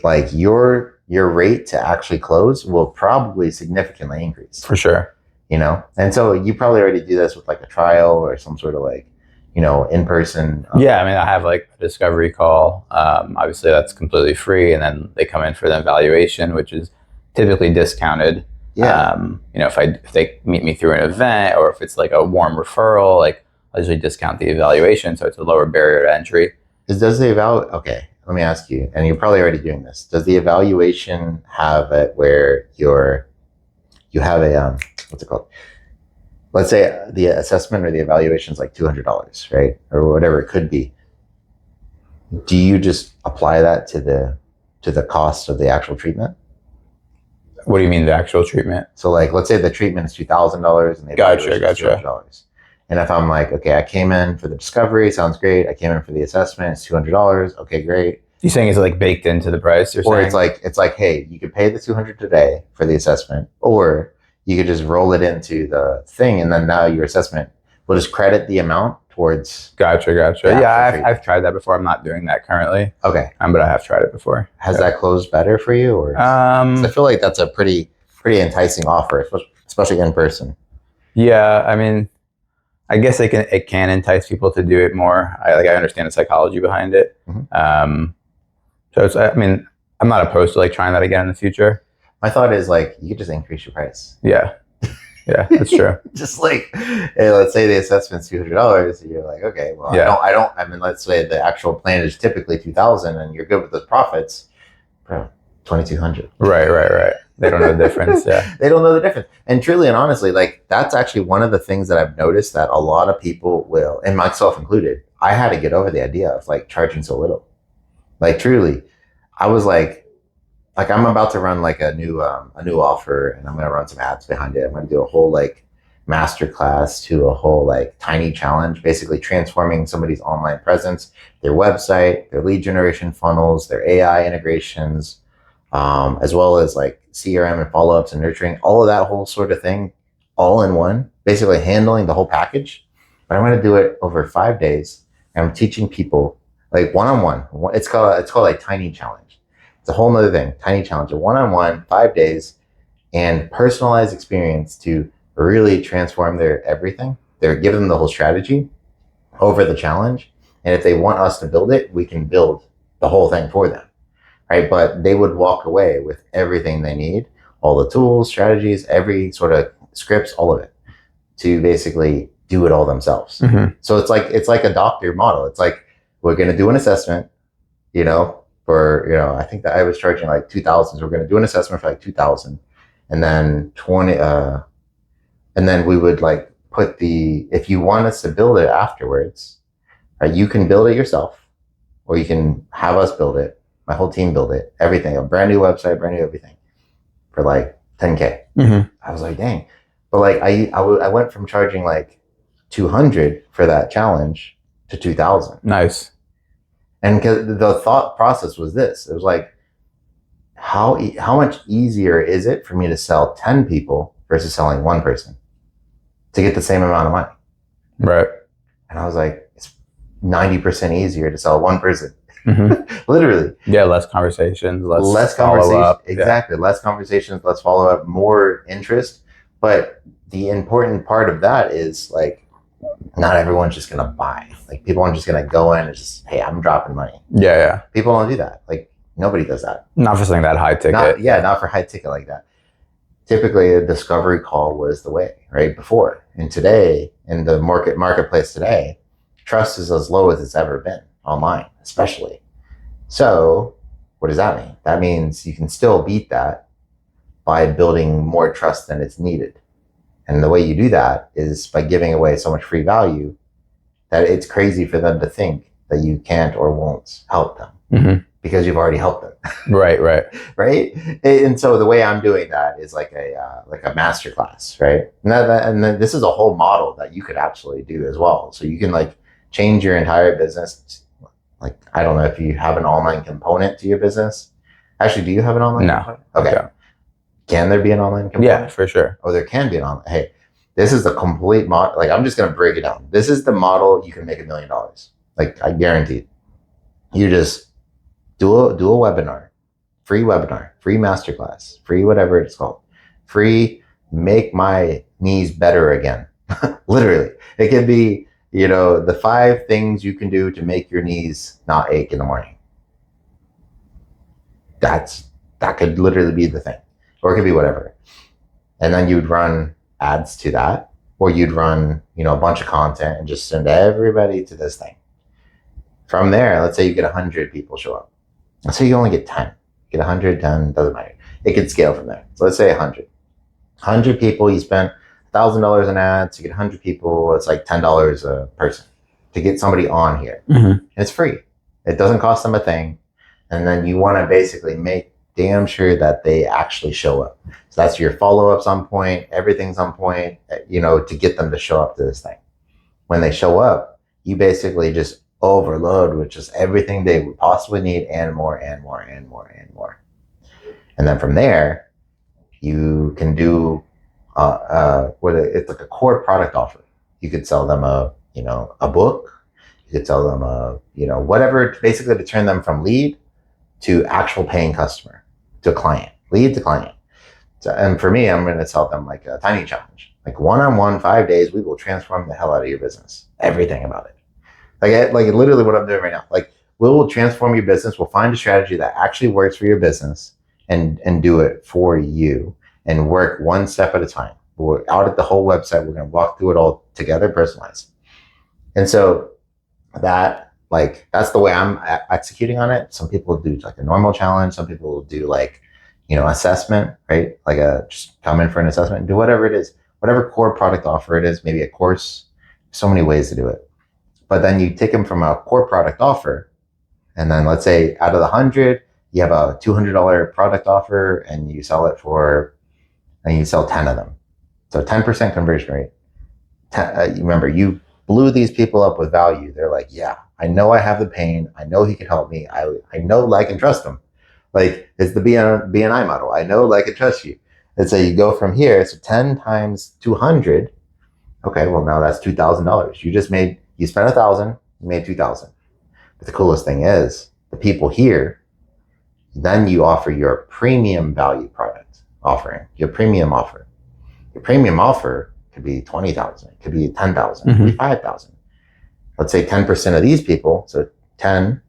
Speaker 1: like your rate to actually close will probably significantly increase. For sure. And so you probably already do this with like a trial or some sort of like, in person.
Speaker 2: Yeah. I mean, I have like a discovery call. Obviously that's completely free. And then they come in for the evaluation, which is typically discounted. Yeah. If they meet me through an event or if it's like a warm referral, like I usually discount the evaluation. So it's a lower barrier to entry.
Speaker 1: Okay. Let me ask you, and you're probably already doing this. Does the evaluation have it where you have a, what's it called? Let's say the assessment or the evaluation is like $200, right? Or whatever it could be. Do you just apply that to the cost of the actual treatment?
Speaker 2: What do you mean the actual treatment?
Speaker 1: So like, let's say the treatment is $2,000 and the evaluation is $200. And if I'm like, okay, I came in for the discovery, sounds great. I came in for the assessment, it's $200. Okay, great.
Speaker 2: You're saying it's like baked into the price?
Speaker 1: Or it's like, hey, you could pay the $200 today for the assessment, or you could just roll it into the thing, and then now your assessment will just credit the amount towards.
Speaker 2: Gotcha. Yeah, I've tried that before. I'm not doing that currently.
Speaker 1: Okay.
Speaker 2: But I have tried it before.
Speaker 1: Has that closed better for you, or? I feel like that's a pretty enticing offer, especially in person.
Speaker 2: Yeah, I mean, I guess it can entice people to do it more. I understand the psychology behind it. So I'm not opposed to like trying that again in the future.
Speaker 1: My thought is like you could just increase your price.
Speaker 2: Yeah, that's true.
Speaker 1: Just like, hey, let's say the assessment's $200, and you're like, okay, well, I don't. I mean, let's say the actual plan is typically $2,000, and you're good with the profits, bro. $2,200.
Speaker 2: Right. They don't know the difference. Yeah,
Speaker 1: they don't know the difference. And truly and honestly, like that's actually one of the things that I've noticed that a lot of people will, and myself included, I had to get over the idea of like charging so little. Like truly, I was like I'm about to run like a new offer, and I'm gonna run some ads behind it. I'm gonna do a whole like masterclass to a whole like tiny challenge, basically transforming somebody's online presence, their website, their lead generation funnels, their AI integrations, as well as like CRM and follow-ups and nurturing, all of that whole sort of thing, all in one, basically handling the whole package. But I'm gonna do it over 5 days, and I'm teaching people like one-on-one. It's called a tiny challenge. It's a whole nother thing. Tiny challenge, a one-on-one, 5 days, and personalized experience to really transform their everything. They're giving them the whole strategy over the challenge. And if they want us to build it, we can build the whole thing for them, right? But they would walk away with everything they need, all the tools, strategies, every sort of scripts, all of it, to basically do it all themselves. So it's like a doctor model. It's like, we're going to do an assessment, for, I think that I was charging like $2,000. So we're going to do an assessment for like $2,000, and then And then we would like if you want us to build it afterwards, right, you can build it yourself or you can have us build it. My whole team build it, everything, a brand new website, brand new everything for like 10K. I was like, dang. But like I went from charging like 200 for that challenge to 2,000.
Speaker 2: Nice.
Speaker 1: And the thought process was this: it was like, how much easier is it for me to sell 10 people versus selling one person to get the same amount of money?
Speaker 2: Right.
Speaker 1: And I was like, it's 90% easier to sell one person. Literally.
Speaker 2: Yeah, less conversations,
Speaker 1: less
Speaker 2: follow-up.
Speaker 1: Exactly. Yeah. Less conversations, less follow-up, more interest. But the important part of that is like, not everyone's just going to buy. Like people aren't just going to go in and just, hey, I'm dropping money.
Speaker 2: Yeah.
Speaker 1: People don't do that. Like nobody does that.
Speaker 2: Not for something that high ticket.
Speaker 1: Not for high ticket like that. Typically a discovery call was the way, right? Before. And today, in the marketplace today, trust is as low as it's ever been online, especially. So what does that mean? That means you can still beat that by building more trust than it's needed. And the way you do that is by giving away so much free value that it's crazy for them to think that you can't or won't help them because you've already helped them.
Speaker 2: Right.
Speaker 1: Right. And so the way I'm doing that is like a masterclass, right? And then this is a whole model that you could absolutely do as well. So you can like change your entire business. Like, I don't know if you have an online component to your business. Actually, do you have an online component? Okay. Yeah. Can there be an online component?
Speaker 2: Yeah, for sure.
Speaker 1: Oh, there can be an online. Hey, this is the complete model. Like, I'm just going to break it down. This is the model you can make $1 million. Like, I guarantee. You just do a webinar, free masterclass, free whatever it's called, free make my knees better again. Literally. It could be, the 5 things you can do to make your knees not ache in the morning. That could literally be the thing. Or it could be whatever. And then you'd run ads to that, or you'd run, a bunch of content and just send everybody to this thing. From there, let's say you get 100 people show up. Let's say you only get 10. Get 100, 10, doesn't matter. It could scale from there. So let's say 100. 100 people, you spend $1,000 in ads to get 100 people. It's like $10 a person to get somebody on here. And it's free. It doesn't cost them a thing. And then you want to basically make damn sure that they actually show up. So that's your follow-ups on point, everything's on point, to get them to show up to this thing. When they show up, you basically just overload with just everything they would possibly need and more and more and more and more. And then from there, you can do it's like a core product offer. You could sell them a book. You could sell them whatever, basically to turn them from lead to actual paying customer, to client, lead to client. So, and for me, I'm going to sell them like a tiny challenge, like 1-on-1, 5 days. We will transform the hell out of your business. Everything about it. Like literally what I'm doing right now. Like we will transform your business. We'll find a strategy that actually works for your business and do it for you and work one step at a time. We're out at the whole website. We're going to walk through it all together, personalized. And so that's the way I'm executing on it. Some people do like a normal challenge. Some people will do like, assessment, right? Like just come in for an assessment and do whatever it is, whatever core product offer it is, maybe a course, so many ways to do it. But then you take them from a core product offer. And then let's say out of the 100, you have a $200 product offer and you sell 10 of them. So 10% conversion rate. Remember, you blew these people up with value. They're like, yeah, I know I have the pain. I know he can help me. I know, like, and trust him. Like, it's the BNI model. I know, like, and trust you. And so you go from here. So 10 times 200. Okay, well, now that's $2,000. You spent 1,000, you made 2,000. But the coolest thing is the people here, then you offer your premium value product offering, your premium offer. Your premium offer could be 20,000, it could be 10,000, it could be 5,000. Let's say 10% of these people, so 10%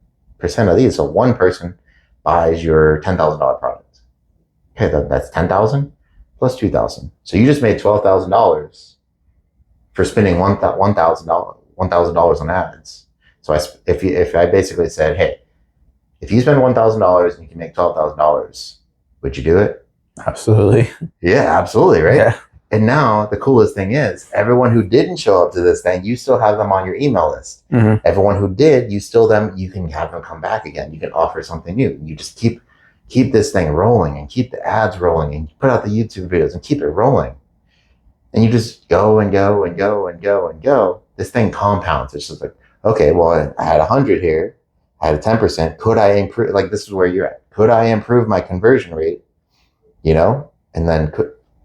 Speaker 1: of these, so one person buys your $10,000 product. Okay, that's 10,000 plus 2,000. So you just made $12,000 for spending $1,000 on ads. So if I basically said, hey, if you spend $1,000 and you can make $12,000, would you do it?
Speaker 2: Absolutely.
Speaker 1: Yeah, absolutely, right?
Speaker 2: Yeah.
Speaker 1: And now the coolest thing is everyone who didn't show up to this thing, you still have them on your email list. Everyone who did, you can have them come back again. You can offer something new. You just keep this thing rolling and keep the ads rolling and put out the YouTube videos and keep it rolling. And you just go and go and go and go and go. This thing compounds. It's just like, okay, well, I had 100 here. I had a 10%. Could I improve? Like, this is where you're at. Could I improve my conversion rate? And then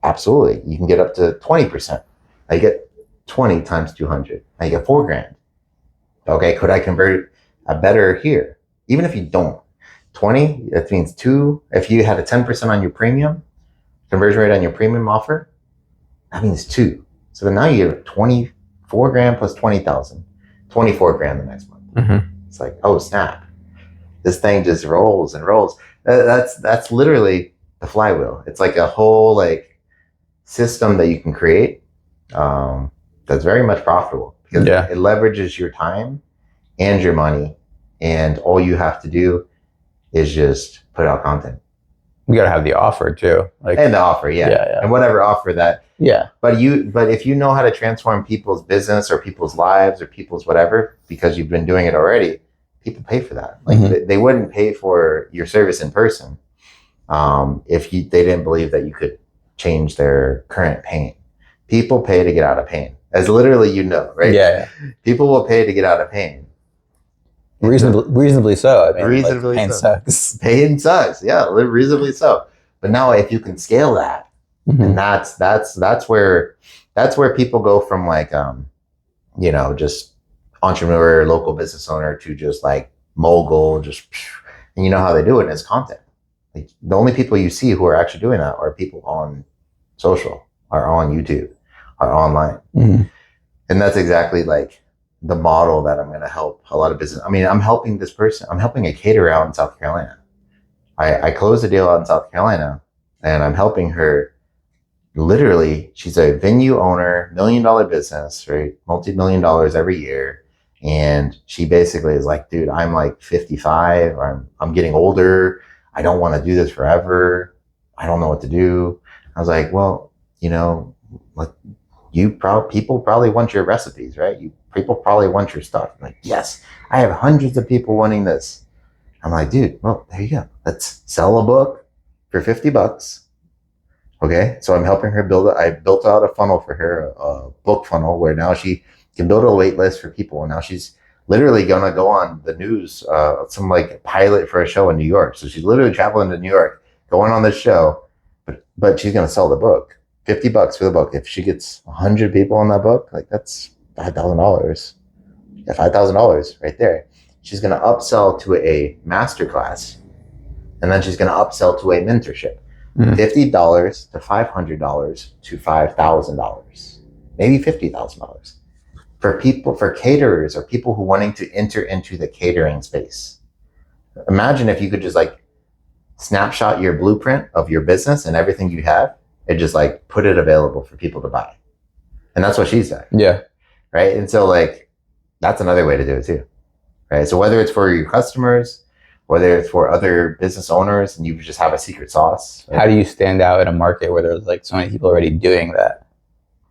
Speaker 1: absolutely, you can get up to 20%. I get 20 times 200. I get $4,000. Okay, could I convert a better here? Even if you don't, 20, that means 2. If you had a 10% on your premium, conversion rate on your premium offer, that means 2. So then now you get $24,000 plus 20,000, $24,000 the next month. It's like, oh snap, this thing just rolls and rolls. That's literally the flywheel. It's like a whole like system that you can create that's very much profitable because it leverages your time and your money, and all you have to do is just put out content.
Speaker 2: You gotta have the offer too,
Speaker 1: and the offer, and whatever offer that. But if you know how to transform people's business or people's lives or people's whatever, because you've been doing it already, people pay for that. Like they wouldn't pay for your service in person if they didn't believe that you could change their current pain. People pay to get out of pain, as literally right? People will pay to get out of pain.
Speaker 2: Reasonably so. I mean,
Speaker 1: reasonably
Speaker 2: pain
Speaker 1: so.
Speaker 2: Sucks.
Speaker 1: Pain sucks. Yeah, reasonably so. But now, if you can scale that, and that's where people go from like just entrepreneur, local business owner to just like mogul, and you know how they do it is content. Like the only people you see who are actually doing that are people on social, are on YouTube, are online, and that's exactly like the model that I'm going to help a lot of business. I mean, I'm helping a caterer out in South Carolina. I closed a deal out in South Carolina, and I'm helping her. Literally, she's a venue owner, $1 million business, right? Multi-million dollars every year. And she basically is like, dude, I'm like 55, or I'm getting older. I don't want to do this forever. I don't know what to do. I was like, well, people probably want your recipes, right? People probably want your stuff. I'm like, yes, I have hundreds of people wanting this. I'm like, dude, well, there you go. Let's sell a book for $50. Okay. So I'm helping her I built out a funnel for her, a book funnel where now she can build a wait list for people. And now she's literally going to go on the news, some like pilot for a show in New York. So she's literally traveling to New York, going on this show, but she's going to sell the book. $50 for the book. If she gets 100 people on that book, like that's $5,000. Yeah, $5,000 right there. She's going to upsell to a masterclass, and then she's going to upsell to a mentorship. $50 to $500 to $5,000, maybe $50,000 for caterers or people who wanting to enter into the catering space. Imagine if you could just like snapshot your blueprint of your business and everything you have and just like put it available for people to buy. And that's what she said. Yeah. Right. And so like, that's another way to do it too. Right. So whether it's for your customers, whether it's for other business owners and you just have a secret sauce.
Speaker 2: Right? How do you stand out in a market where there's like so many people already doing that?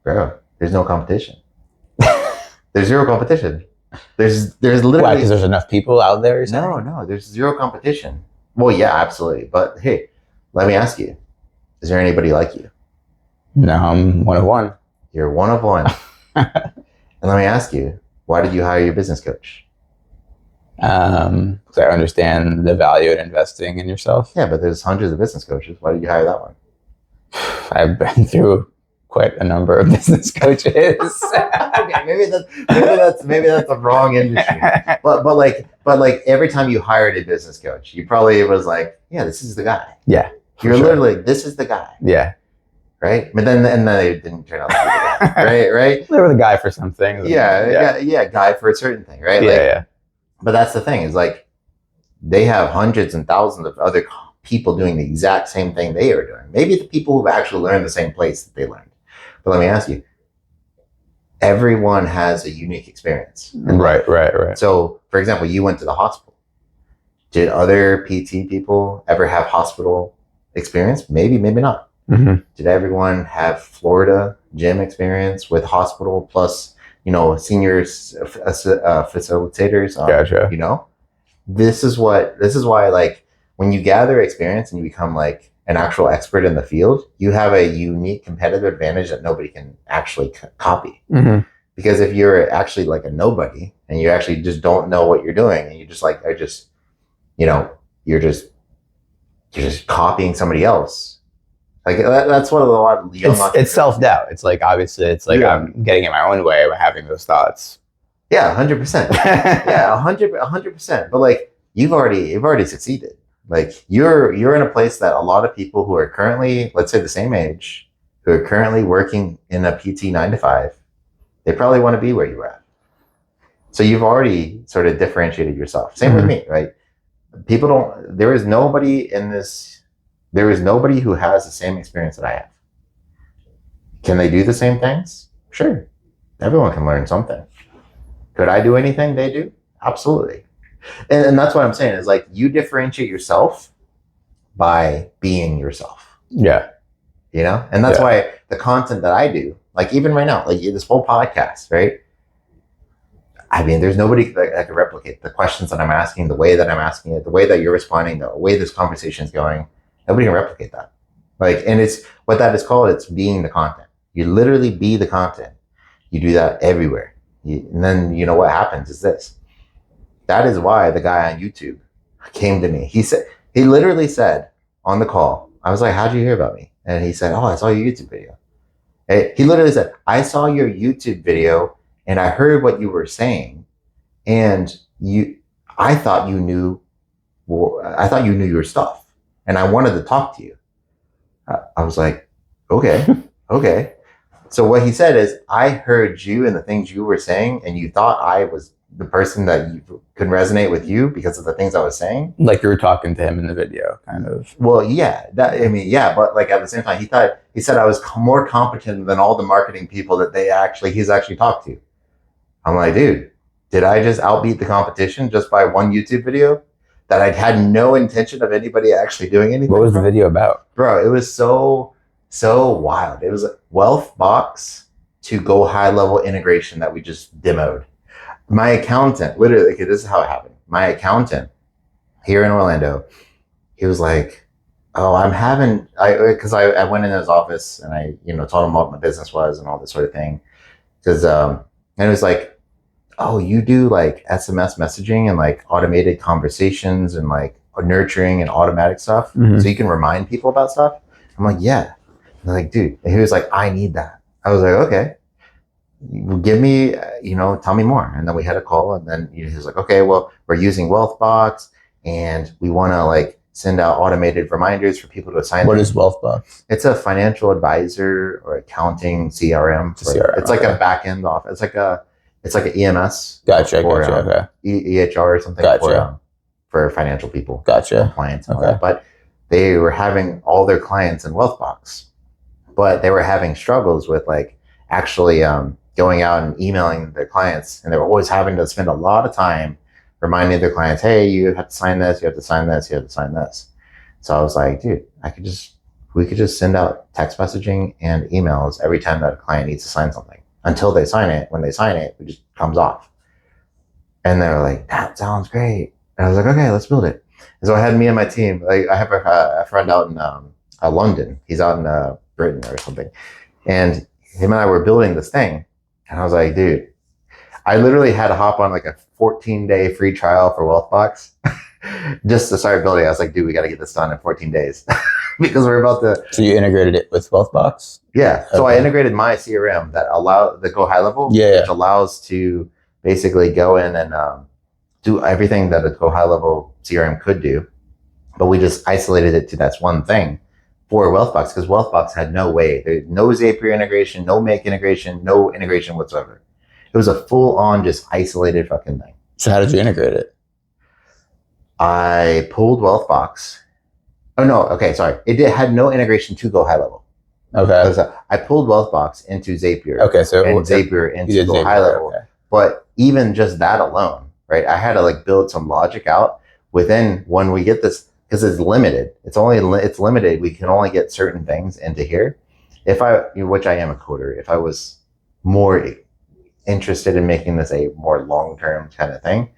Speaker 1: Bro, there's no competition. There's zero competition. There's literally.
Speaker 2: Why? Because there's enough people out there?
Speaker 1: No, there's zero competition. Well, yeah, absolutely. But hey, let me ask you, is there anybody like you?
Speaker 2: No, I'm one of one.
Speaker 1: You're one of one. And let me ask you, why did you hire your business coach?
Speaker 2: Because I understand the value in investing in yourself.
Speaker 1: Yeah, but there's hundreds of business coaches. Why did you hire that one?
Speaker 2: I've been through quite a number of business coaches.
Speaker 1: Okay, maybe that's the wrong industry. But like every time you hired a business coach, you probably was like, yeah, this is the guy.
Speaker 2: Yeah.
Speaker 1: You're literally, this is the guy.
Speaker 2: Yeah.
Speaker 1: Right? But then they didn't turn out to be the guy. Right?
Speaker 2: They were the guy for some things.
Speaker 1: Yeah, guy for a certain thing, right?
Speaker 2: Yeah.
Speaker 1: But that's the thing, is like they have hundreds and thousands of other people doing the exact same thing they are doing. Maybe the people who've actually learned the same place that they learned. But let me ask you, everyone has a unique experience.
Speaker 2: Right.
Speaker 1: So, for example, you went to the hospital. Did other PT people ever have hospital experience? Maybe, maybe not.
Speaker 2: Mm-hmm.
Speaker 1: Did everyone have Florida gym experience with hospital plus, seniors facilitators?
Speaker 2: Gotcha.
Speaker 1: This is why, like, when you gather experience and you become like an actual expert in the field, you have a unique competitive advantage that nobody can actually copy.
Speaker 2: Mm-hmm.
Speaker 1: Because if you're actually like a nobody and you actually just don't know what you're doing and you just like you're just copying somebody else. Like that's what a lot of young
Speaker 2: It's self-doubt. It's like, obviously, it's like, I'm getting in my own way by having those thoughts.
Speaker 1: Yeah, 100%. Yeah, 100%. But like you've already succeeded. Like you're in a place that a lot of people who are currently, let's say, the same age, who are currently working in a PT 9 to 5, they probably want to be where you're at. So you've already sort of differentiated yourself. Same with me, right? There is nobody who has the same experience that I have. Can they do the same things? Sure. Everyone can learn something. Could I do anything they do? Absolutely. And that's what I'm saying is like you differentiate yourself by being yourself.
Speaker 2: Yeah.
Speaker 1: And that's why the content that I do, like even right now, like this whole podcast, right? I mean, there's nobody that can replicate the questions that I'm asking, the way that I'm asking it, the way that you're responding, the way this conversation is going. Nobody can replicate that. Like, and it's what that is called. It's being the content. You literally be the content. You do that everywhere. And then, what happens is this. That is why the guy on YouTube came to me. He literally said on the call, I was like, how'd you hear about me? And he said, oh, I saw your YouTube video. He literally said, I saw your YouTube video and I heard what you were saying. And I thought you knew your stuff. And I wanted to talk to you. I was like, okay, okay. So what he said is, I heard you and the things you were saying, and you thought I was the person that you could resonate with you because of the things I was saying.
Speaker 2: Like you were talking to him in the video, kind of.
Speaker 1: Well, yeah, but like at the same time, he said I was more competent than all the marketing people that he's actually talked to. I'm like, dude, did I just outbeat the competition just by one YouTube video that I'd had no intention of anybody actually doing anything?
Speaker 2: What was the video about?
Speaker 1: Bro, it was so wild. It was a Wealth Box to Go High Level integration that we just demoed. My accountant, literally, okay, this is how it happened. My accountant here in Orlando, he was like, oh, because I went in his office and I, told him what my business was and all this sort of thing. Because, and it was like, oh, you do like SMS messaging and like automated conversations and like nurturing and automatic stuff.
Speaker 2: Mm-hmm.
Speaker 1: So you can remind people about stuff. I'm like, yeah. I'm like, dude. And he was like, I need that. I was like, okay. Give me, tell me more. And then we had a call and then he was like, okay, well, we're using Wealthbox and we want to like send out automated reminders for people to sign.
Speaker 2: What is Wealthbox?
Speaker 1: It's a financial advisor or accounting CRM. It's like a back end office. It's like an EMS.
Speaker 2: Gotcha.
Speaker 1: Okay. EHR or something.
Speaker 2: Gotcha.
Speaker 1: For financial people.
Speaker 2: Gotcha.
Speaker 1: Clients and all that. But they were having all their clients in Wealthbox, but they were having struggles with like actually going out and emailing their clients, and they were always having to spend a lot of time reminding their clients, hey, you have to sign this, you have to sign this, you have to sign this. So I was like, dude, we could just send out text messaging and emails every time that a client needs to sign something until they sign it. When they sign it, it just comes off. And they were like, that sounds great. And I was like, okay, let's build it. And so I had me and my team, like I have a friend out in London. He's out in Britain or something. And him and I were building this thing. And I was like, dude, I literally had to hop on like a 14-day free trial for Wealthbox just to start building. I was like, dude, we got to get this done in 14 days because we're about to.
Speaker 2: So you integrated it with Wealthbox?
Speaker 1: Yeah. So I integrated my CRM that Go High Level, which allows to basically go in and do everything that a Go High Level CRM could do. But we just isolated it to that one thing for Wealthbox because Wealthbox had no way. There's no Zapier integration, no Make integration, no integration whatsoever. It was a full-on, just isolated fucking thing.
Speaker 2: So how did you integrate it?
Speaker 1: I pulled Wealthbox. Oh no, okay, sorry. It had no integration to Go High Level.
Speaker 2: Okay.
Speaker 1: I pulled Wealthbox into Zapier.
Speaker 2: Okay, so
Speaker 1: and Zapier into Go High Level. Okay. But even just that alone, right? I had to like build some logic out within when we get this. because it's limited. It's limited. We can only get certain things into here. Which I am a coder, if I was more interested in making this a more long-term kind of thing,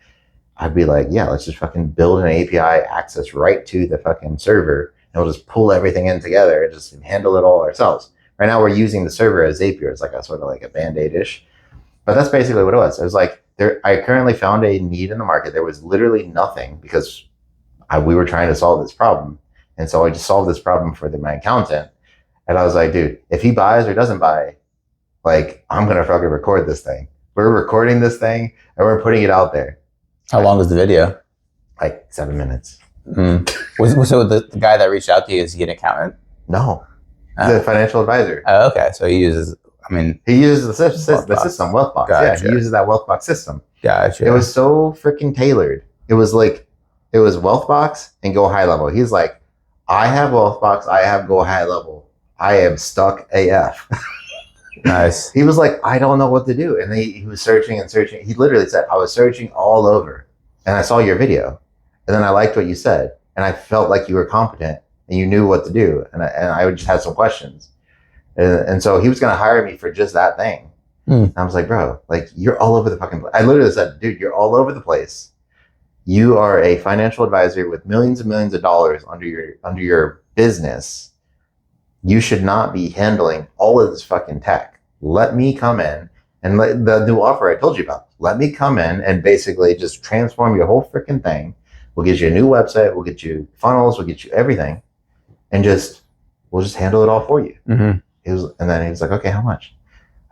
Speaker 1: I'd be like, yeah, let's just fucking build an API access right to the fucking server, and we'll just pull everything in together and just handle it all ourselves. Right now we're using the server as Zapier. It's like a sort of like a Band-Aid-ish. But that's basically what it was. It was like, I currently found a need in the market. There was literally nothing because we were trying to solve this problem. And so I just solved this problem for my accountant. And I was like, dude, if he buys or doesn't buy, like, I'm going to fucking record this thing. We're recording this thing and we're putting it out there.
Speaker 2: How long was the video?
Speaker 1: Like 7 minutes.
Speaker 2: So the guy that reached out to you, is he an accountant?
Speaker 1: No. He's a financial advisor.
Speaker 2: Oh, okay. So he uses
Speaker 1: the system, Wealthbox.
Speaker 2: Gotcha.
Speaker 1: Yeah, he uses that Wealthbox system.
Speaker 2: Gotcha.
Speaker 1: It was so freaking tailored. It was Wealthbox and Go High Level. He's like, I have Wealthbox, I have Go High Level. I am stuck AF.
Speaker 2: Nice.
Speaker 1: He was like, I don't know what to do. And he was searching and searching. He literally said, I was searching all over and I saw your video. And then I liked what you said. And I felt like you were competent and you knew what to do. And I just had some questions. And so he was going to hire me for just that thing. And I was like, bro, like, you're all over the fucking place. I literally said, dude, you're all over the place. You are a financial advisor with millions and millions of dollars under your business. You should not be handling all of this fucking tech. Let me come in and the new offer I told you about. Let me come in and basically just transform your whole freaking thing. We'll get you a new website. We'll get you funnels. We'll get you everything, and we'll just handle it all for you. And then he was like, okay, how much?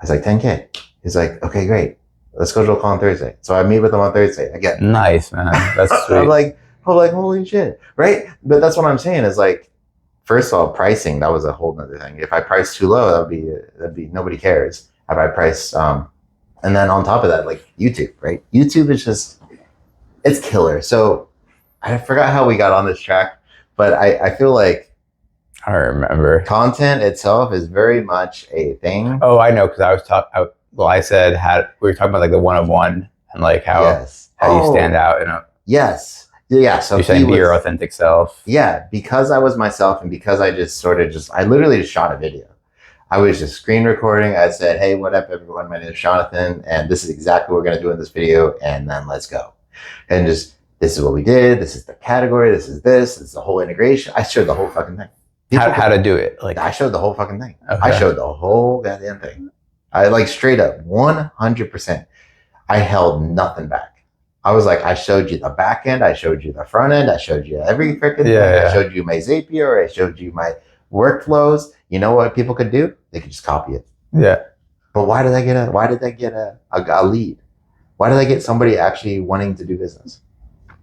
Speaker 1: I was like, 10K. He's like, okay, great. Let's schedule a call on Thursday. So I meet with him on Thursday again.
Speaker 2: Nice, man. That's sweet.
Speaker 1: I'm like, holy shit, right? But that's what I'm saying is like, first of all, pricing, that was a whole nother thing. If I price too low, that'd be nobody cares. If I price, and then on top of that, like YouTube, right? YouTube is just, it's killer. So I forgot how we got on this track, but I feel like
Speaker 2: I remember.
Speaker 1: Content itself is very much a thing.
Speaker 2: Oh, I know, because I was talking. Well, I said we were talking about like the 1-of-1 and like how you stand out.
Speaker 1: Yes. Yeah. So
Speaker 2: you're saying be your authentic self.
Speaker 1: Yeah, because I was myself, and because I I literally just shot a video. I was just screen recording. I said, hey, what up, everyone? My name is Jonathan, and this is exactly what we're going to do in this video, and then let's go. And just, this is what we did. This is the category. This is the whole integration. I showed the whole fucking thing.
Speaker 2: How to do it? Like,
Speaker 1: I showed the whole fucking thing.
Speaker 2: Okay.
Speaker 1: I showed the whole goddamn thing. I like straight up 100%. I held nothing back. I was like, I showed you the back end. I showed you the front end. I showed you every freaking thing. I showed you my Zapier. I showed you my workflows. You know what people could do? They could just copy it.
Speaker 2: Yeah.
Speaker 1: But why did they get a lead? Why did I get somebody actually wanting to do business?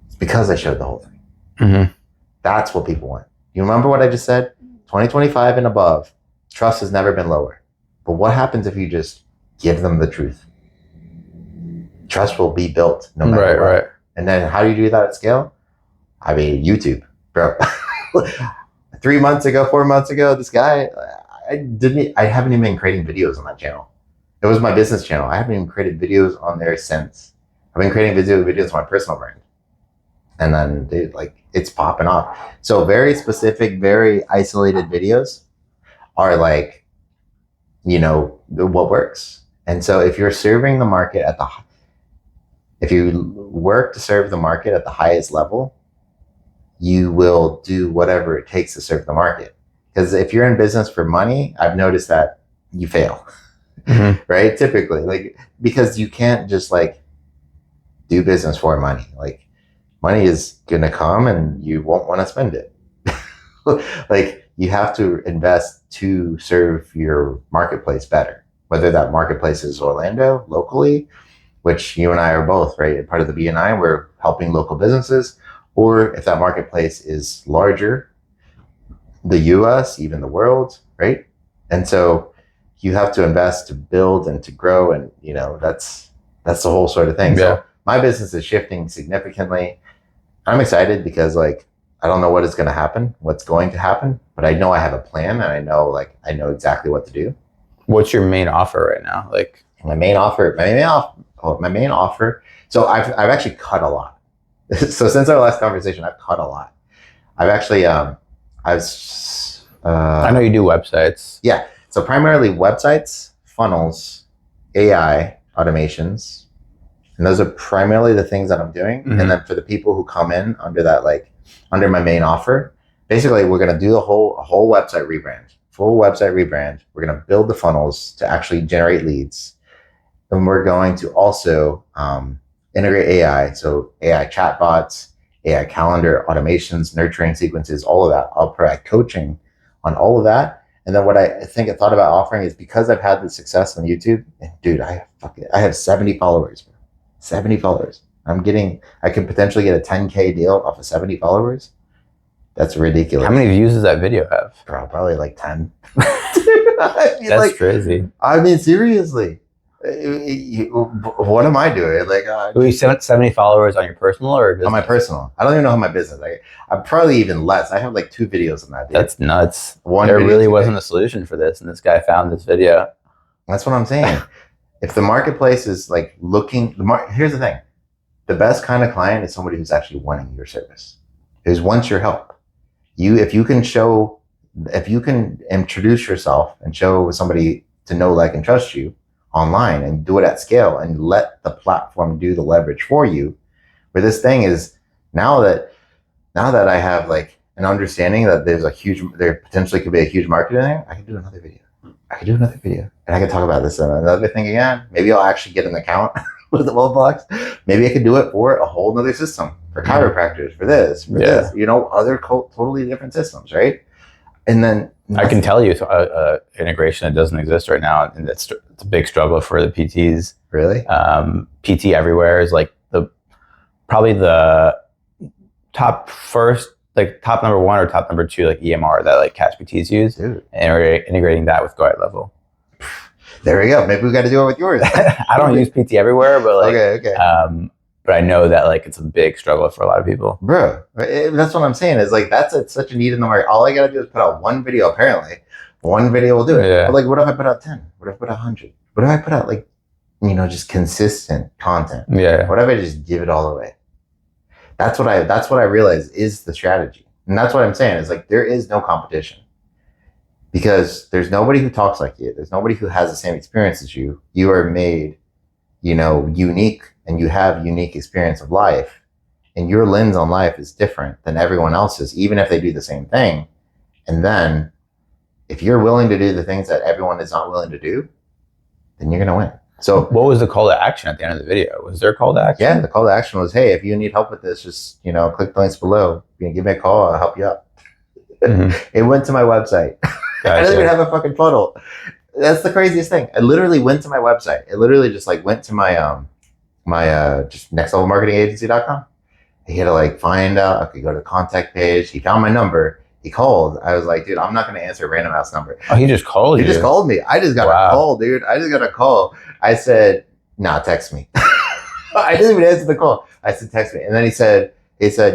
Speaker 1: It's because I showed the whole thing.
Speaker 2: Mm-hmm.
Speaker 1: That's what people want. You remember what I just said? 2025 and above, trust has never been lower. But what happens if you just give them the truth? Trust will be built no matter what. Right. And then how do you do that at scale? I mean, YouTube, bro. 4 months ago, this guy, I haven't even been creating videos on that channel. It was my business channel. I haven't even created videos on there since. I've been creating videos on my personal brand. And then, dude, like, it's popping off. So very specific, very isolated videos are like, you know, what works. And so if you're serving the market if you work to serve the market at the highest level, you will do whatever it takes to serve the market. Because if you're in business for money, I've noticed that you fail, right? Typically, like, because you can't just like do business for money. Like, money is going to come and you won't want to spend it. Like, you have to invest to serve your marketplace better, whether that marketplace is Orlando locally, which you and I are both, right? Part of the BNI, we're helping local businesses, or if that marketplace is larger, the US, even the world, right? And so you have to invest to build and to grow. And, you know, that's the whole sort of thing. Yeah. So my business is shifting significantly. I'm excited because, like, I don't know what's going to happen, but I know I have a plan, and I know exactly what to do.
Speaker 2: What's your main offer right now? Like,
Speaker 1: my main offer. So I've actually cut a lot. So since our last conversation, I've cut a lot. I've actually,
Speaker 2: I know you do websites.
Speaker 1: Yeah. So primarily websites, funnels, AI, automations. And those are primarily the things that I'm doing.
Speaker 2: Mhm.
Speaker 1: And then for the people who come in under that, like under my main offer, basically we're going to do a whole website rebrand, full website rebrand. We're going to build the funnels to actually generate leads. And we're going to also integrate AI. So AI chatbots, AI calendar, automations, nurturing sequences, all of that. I'll provide coaching on all of that. And then what I think I thought about offering is because I've had the success on YouTube, and dude, I have 70 followers, 70 followers. I could potentially get a 10K deal off of 70 followers. That's ridiculous.
Speaker 2: How many views does that video have?
Speaker 1: Bro, probably like 10.
Speaker 2: That's like, crazy.
Speaker 1: I mean, seriously. What am I doing? Like,
Speaker 2: you 70 followers on your personal or business?
Speaker 1: On my personal. I don't even know how my business. I'm probably even less. I have like 2 videos on that. Dude.
Speaker 2: That's nuts. There really wasn't a solution for this, and this guy found this video.
Speaker 1: That's what I'm saying. If the marketplace is like looking, here's the thing: the best kind of client is somebody who's actually wanting your service, who wants your help. If you can introduce yourself and show somebody to know, like, and trust you online and do it at scale and let the platform do the leverage for you. Where this thing is now that I have like an understanding that there potentially could be a huge market in there, I can do another video. And I can talk about this and another thing again. Maybe I'll actually get an account with the World Box. Maybe I could do it for a whole nother system for chiropractors, for this, other totally different systems, right? And then
Speaker 2: I can tell you integration that doesn't exist right now, and it's a big struggle for the PTs.
Speaker 1: Really?
Speaker 2: PT everywhere is like probably the top number 1 or top number 2 like EMR that like cash PTs use.
Speaker 1: Dude.
Speaker 2: And we're integrating that with Guide Level.
Speaker 1: There we go. Maybe we got to do it with yours.
Speaker 2: I don't use PT everywhere, but like
Speaker 1: okay.
Speaker 2: But I know that like it's a big struggle for a lot of people.
Speaker 1: Bro, that's what I'm saying. Is like such a need in the market. All I gotta do is put out one video. Apparently, one video will do it.
Speaker 2: Yeah.
Speaker 1: But like, what if I put out 10? What if I put out 100? What if I put out like, just consistent content?
Speaker 2: Yeah.
Speaker 1: What if I just give it all away? That's what I realize is the strategy, and that's what I'm saying. Is like there is no competition because there's nobody who talks like you. There's nobody who has the same experience as you. You are made, unique. And you have unique experience of life, and your lens on life is different than everyone else's, even if they do the same thing. And then if you're willing to do the things that everyone is not willing to do, then you're going to win. So
Speaker 2: what was the call to action at the end of the video? Was there a call to action?
Speaker 1: Yeah, the call to action was, hey, if you need help with this, just, click the links below. Give me a call. I'll help you out. Mm-hmm. It went to my website. Gotcha. I didn't even have a fucking funnel. That's the craziest thing. I literally went to my website. It literally just like went to my, just nextlevelmarketingagency.com. He had to like find out. Okay, go to the contact page. He found my number. He called. I was like, dude, I'm not going to answer a random ass number.
Speaker 2: Oh, he just called you?
Speaker 1: He just called me. I just got a call, dude. I just got a call. I said, nah, text me. I didn't even answer the call. I said, text me. And then he said,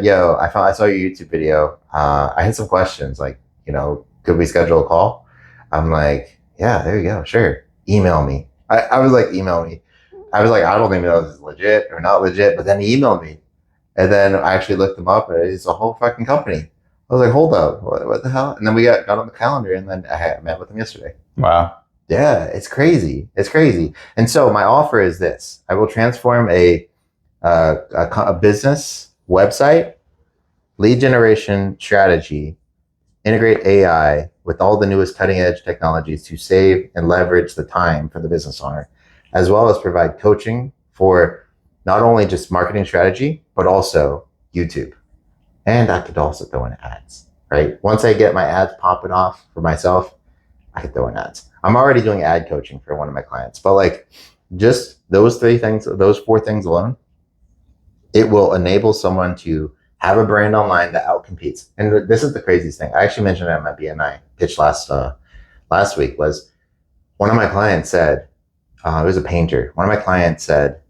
Speaker 1: yo, I saw your YouTube video. I had some questions. Like, could we schedule a call? I'm like, yeah, there you go. Sure. Email me. I was like, email me. I was like, I don't even know if this is legit or not legit, but then he emailed me. And then I actually looked him up, and it's a whole fucking company. I was like, hold up, what the hell? And then we got on the calendar, and then I met with him yesterday.
Speaker 2: Wow.
Speaker 1: Yeah, it's crazy. It's crazy. And so my offer is this. I will transform a business website, lead generation strategy, integrate AI with all the newest cutting edge technologies to save and leverage the time for the business owner, as well as provide coaching for not only just marketing strategy, but also YouTube. And I could also throw in ads, right? Once I get my ads popping off for myself, I could throw in ads. I'm already doing ad coaching for one of my clients, but like just those 4 things alone, it will enable someone to have a brand online that outcompetes. And this is the craziest thing. I actually mentioned it at my BNI pitch last week. Was one of my clients said, it was a painter. One of my clients said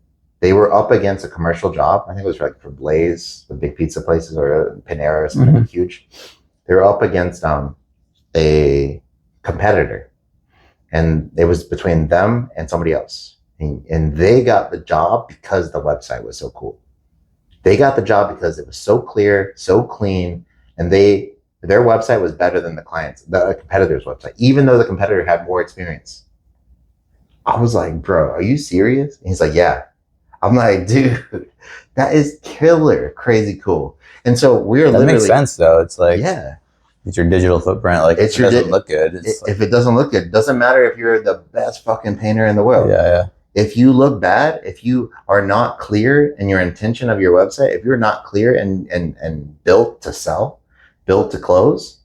Speaker 1: they were up against a commercial job. I think it was like for Blaze, the big pizza places, or Panera or something huge. They were up against a competitor, and it was between them and somebody else. And they got the job because the website was so cool. They got the job because it was so clear, so clean, and their website was better than the competitor's website, even though the competitor had more experience. I was like, bro, are you serious? And he's like, yeah. I'm like, dude, that is killer, crazy cool. And so we're
Speaker 2: that makes sense though. It's like,
Speaker 1: yeah,
Speaker 2: it's your digital footprint. Like, if it doesn't look good,
Speaker 1: if it doesn't look good, it doesn't matter if you're the best fucking painter in the world.
Speaker 2: Yeah.
Speaker 1: If you look bad, if you are not clear in your intention of your website, if you're not clear and built to sell, built to close,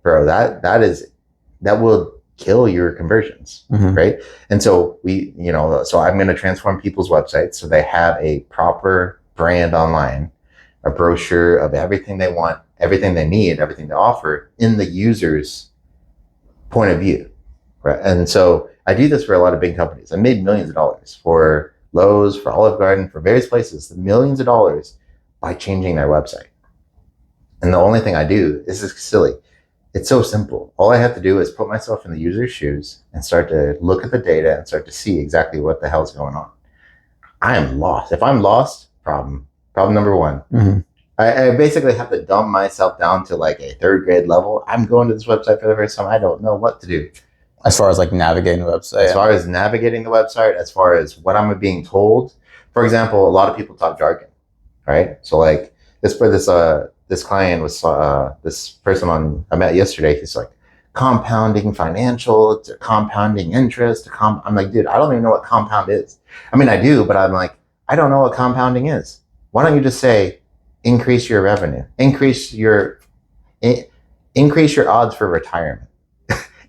Speaker 1: bro, that will kill your conversions, right? And so so I'm going to transform people's websites so they have a proper brand online, a brochure of everything they want, everything they need, everything to offer in the user's point of view, right? And so I do this for a lot of big companies. I made millions of dollars for Lowe's, for Olive Garden, for various places, millions of dollars by changing their website. And the only thing I do, this is silly, it's so simple. All I have to do is put myself in the user's shoes and start to look at the data and start to see exactly what the hell's going on. I am lost. If I'm lost, problem number one. I basically have to dumb myself down to like a 3rd grade level. I'm going to this website for the first time. I don't know what to do.
Speaker 2: As far as like navigating the website.
Speaker 1: As far as navigating the website, as far as what I'm being told. For example, a lot of people talk jargon, right? So like this client was this person I met yesterday. He's like, compounding financial to compounding interest. I'm like, dude, I don't even know what compound is. I mean, I do, but I'm like, I don't know what compounding is. Why don't you just say, increase your revenue, increase your odds for retirement,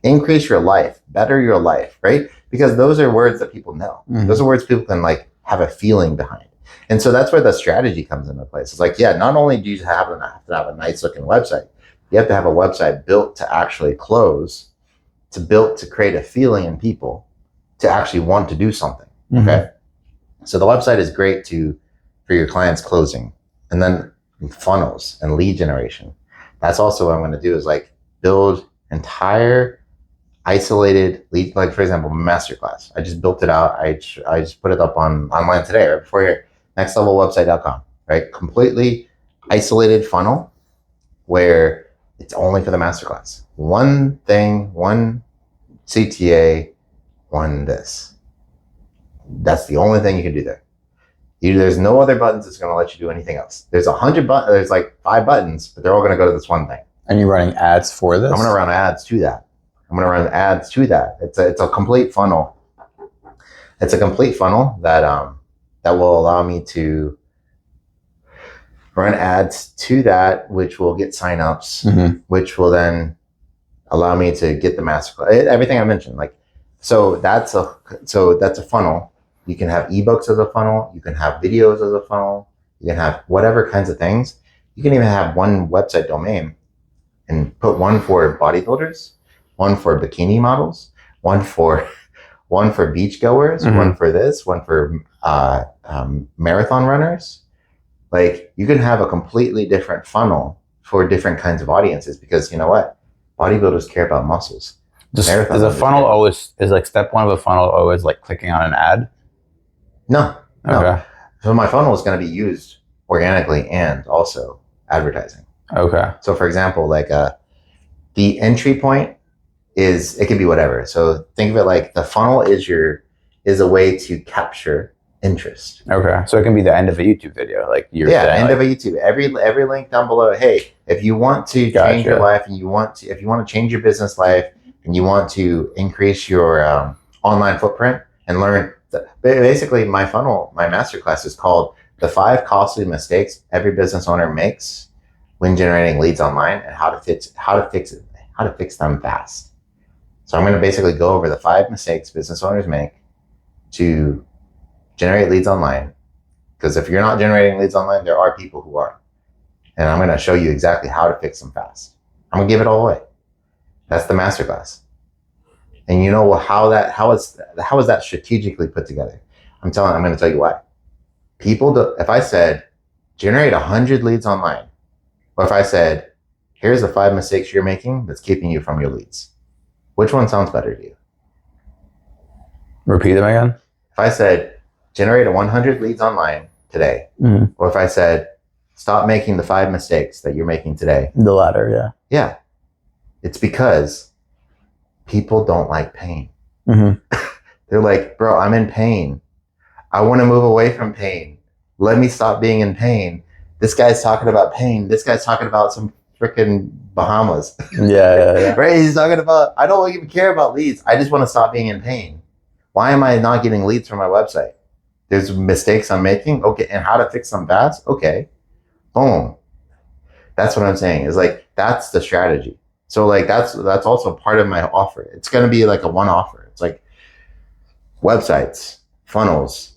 Speaker 1: increase your life, better your life, right? Because those are words that people know. Those are words people can like have a feeling behind. And so that's where the strategy comes into place. It's like, yeah, not only do you have to have a nice looking website, you have to have a website built to actually close, to create a feeling in people to actually want to do something. Okay. So the website is great for your clients closing, and then funnels and lead generation. That's also what I'm going to do is like build entire isolated lead, like for example, masterclass. I just built it out. I just put it up online today, right before here, nextlevelwebsite.com, right? Completely isolated funnel where it's only for the masterclass. One thing, one CTA, one this. That's the only thing you can do there. There's no other buttons that's going to let you do anything else. There's 100 buttons. There's like 5 buttons, but they're all going to go to this one thing.
Speaker 2: And you're running ads for this?
Speaker 1: I'm going to run ads to that. It's a complete funnel. It's a complete funnel that will allow me to run ads to that, which will get signups, which will then allow me to get the masterclass. Everything I mentioned, like, so that's a funnel. You can have ebooks as a funnel. You can have videos as a funnel. You can have whatever kinds of things. You can even have one website domain and put one for bodybuilders, one for bikini models, one for beach goers, one for this, one for marathon runners. Like, you can have a completely different funnel for different kinds of audiences, because you know what? Bodybuilders care about muscles.
Speaker 2: Is a funnel always, is like step one of a funnel always like clicking on an ad?
Speaker 1: No.
Speaker 2: Okay.
Speaker 1: So my funnel is going to be used organically and also advertising.
Speaker 2: Okay.
Speaker 1: So for example, like the entry point it can be whatever. So think of it like the funnel is a way to capture interest.
Speaker 2: Okay. So it can be the end of a YouTube video, like you're saying.
Speaker 1: End of a YouTube. Every link down below. Hey, if you want to change your life, and if you want to change your business life, and you want to increase your online footprint and learn. Basically, my funnel, my masterclass is called "The 5 Costly Mistakes Every Business Owner Makes When Generating Leads Online, and how to fix them fast." So I'm going to basically go over the 5 mistakes business owners make to generate leads online. Because if you're not generating leads online, there are people who are, and I'm going to show you exactly how to fix them fast. I'm going to give it all away. That's the masterclass. And you know how is that strategically put together? I'm going to tell you why. If I said generate 100 leads online, or if I said here's the 5 mistakes you're making that's keeping you from your leads, which one sounds better to you?
Speaker 2: Repeat them again.
Speaker 1: If I said generate 100 leads online today, or if I said stop making the 5 mistakes that you're making today.
Speaker 2: The latter, yeah.
Speaker 1: Yeah. It's because people don't like pain.
Speaker 2: Mm-hmm.
Speaker 1: They're like, bro, I'm in pain. I want to move away from pain. Let me stop being in pain. This guy's talking about pain. This guy's talking about some freaking Bahamas.
Speaker 2: Yeah.
Speaker 1: Right? He's talking about, I don't even care about leads. I just want to stop being in pain. Why am I not getting leads from my website? There's mistakes I'm making. Okay. And how to fix them fast? Okay. Boom. That's what I'm saying, is like, that's the strategy. So like, that's also part of my offer. It's going to be like a one offer. It's like websites, funnels,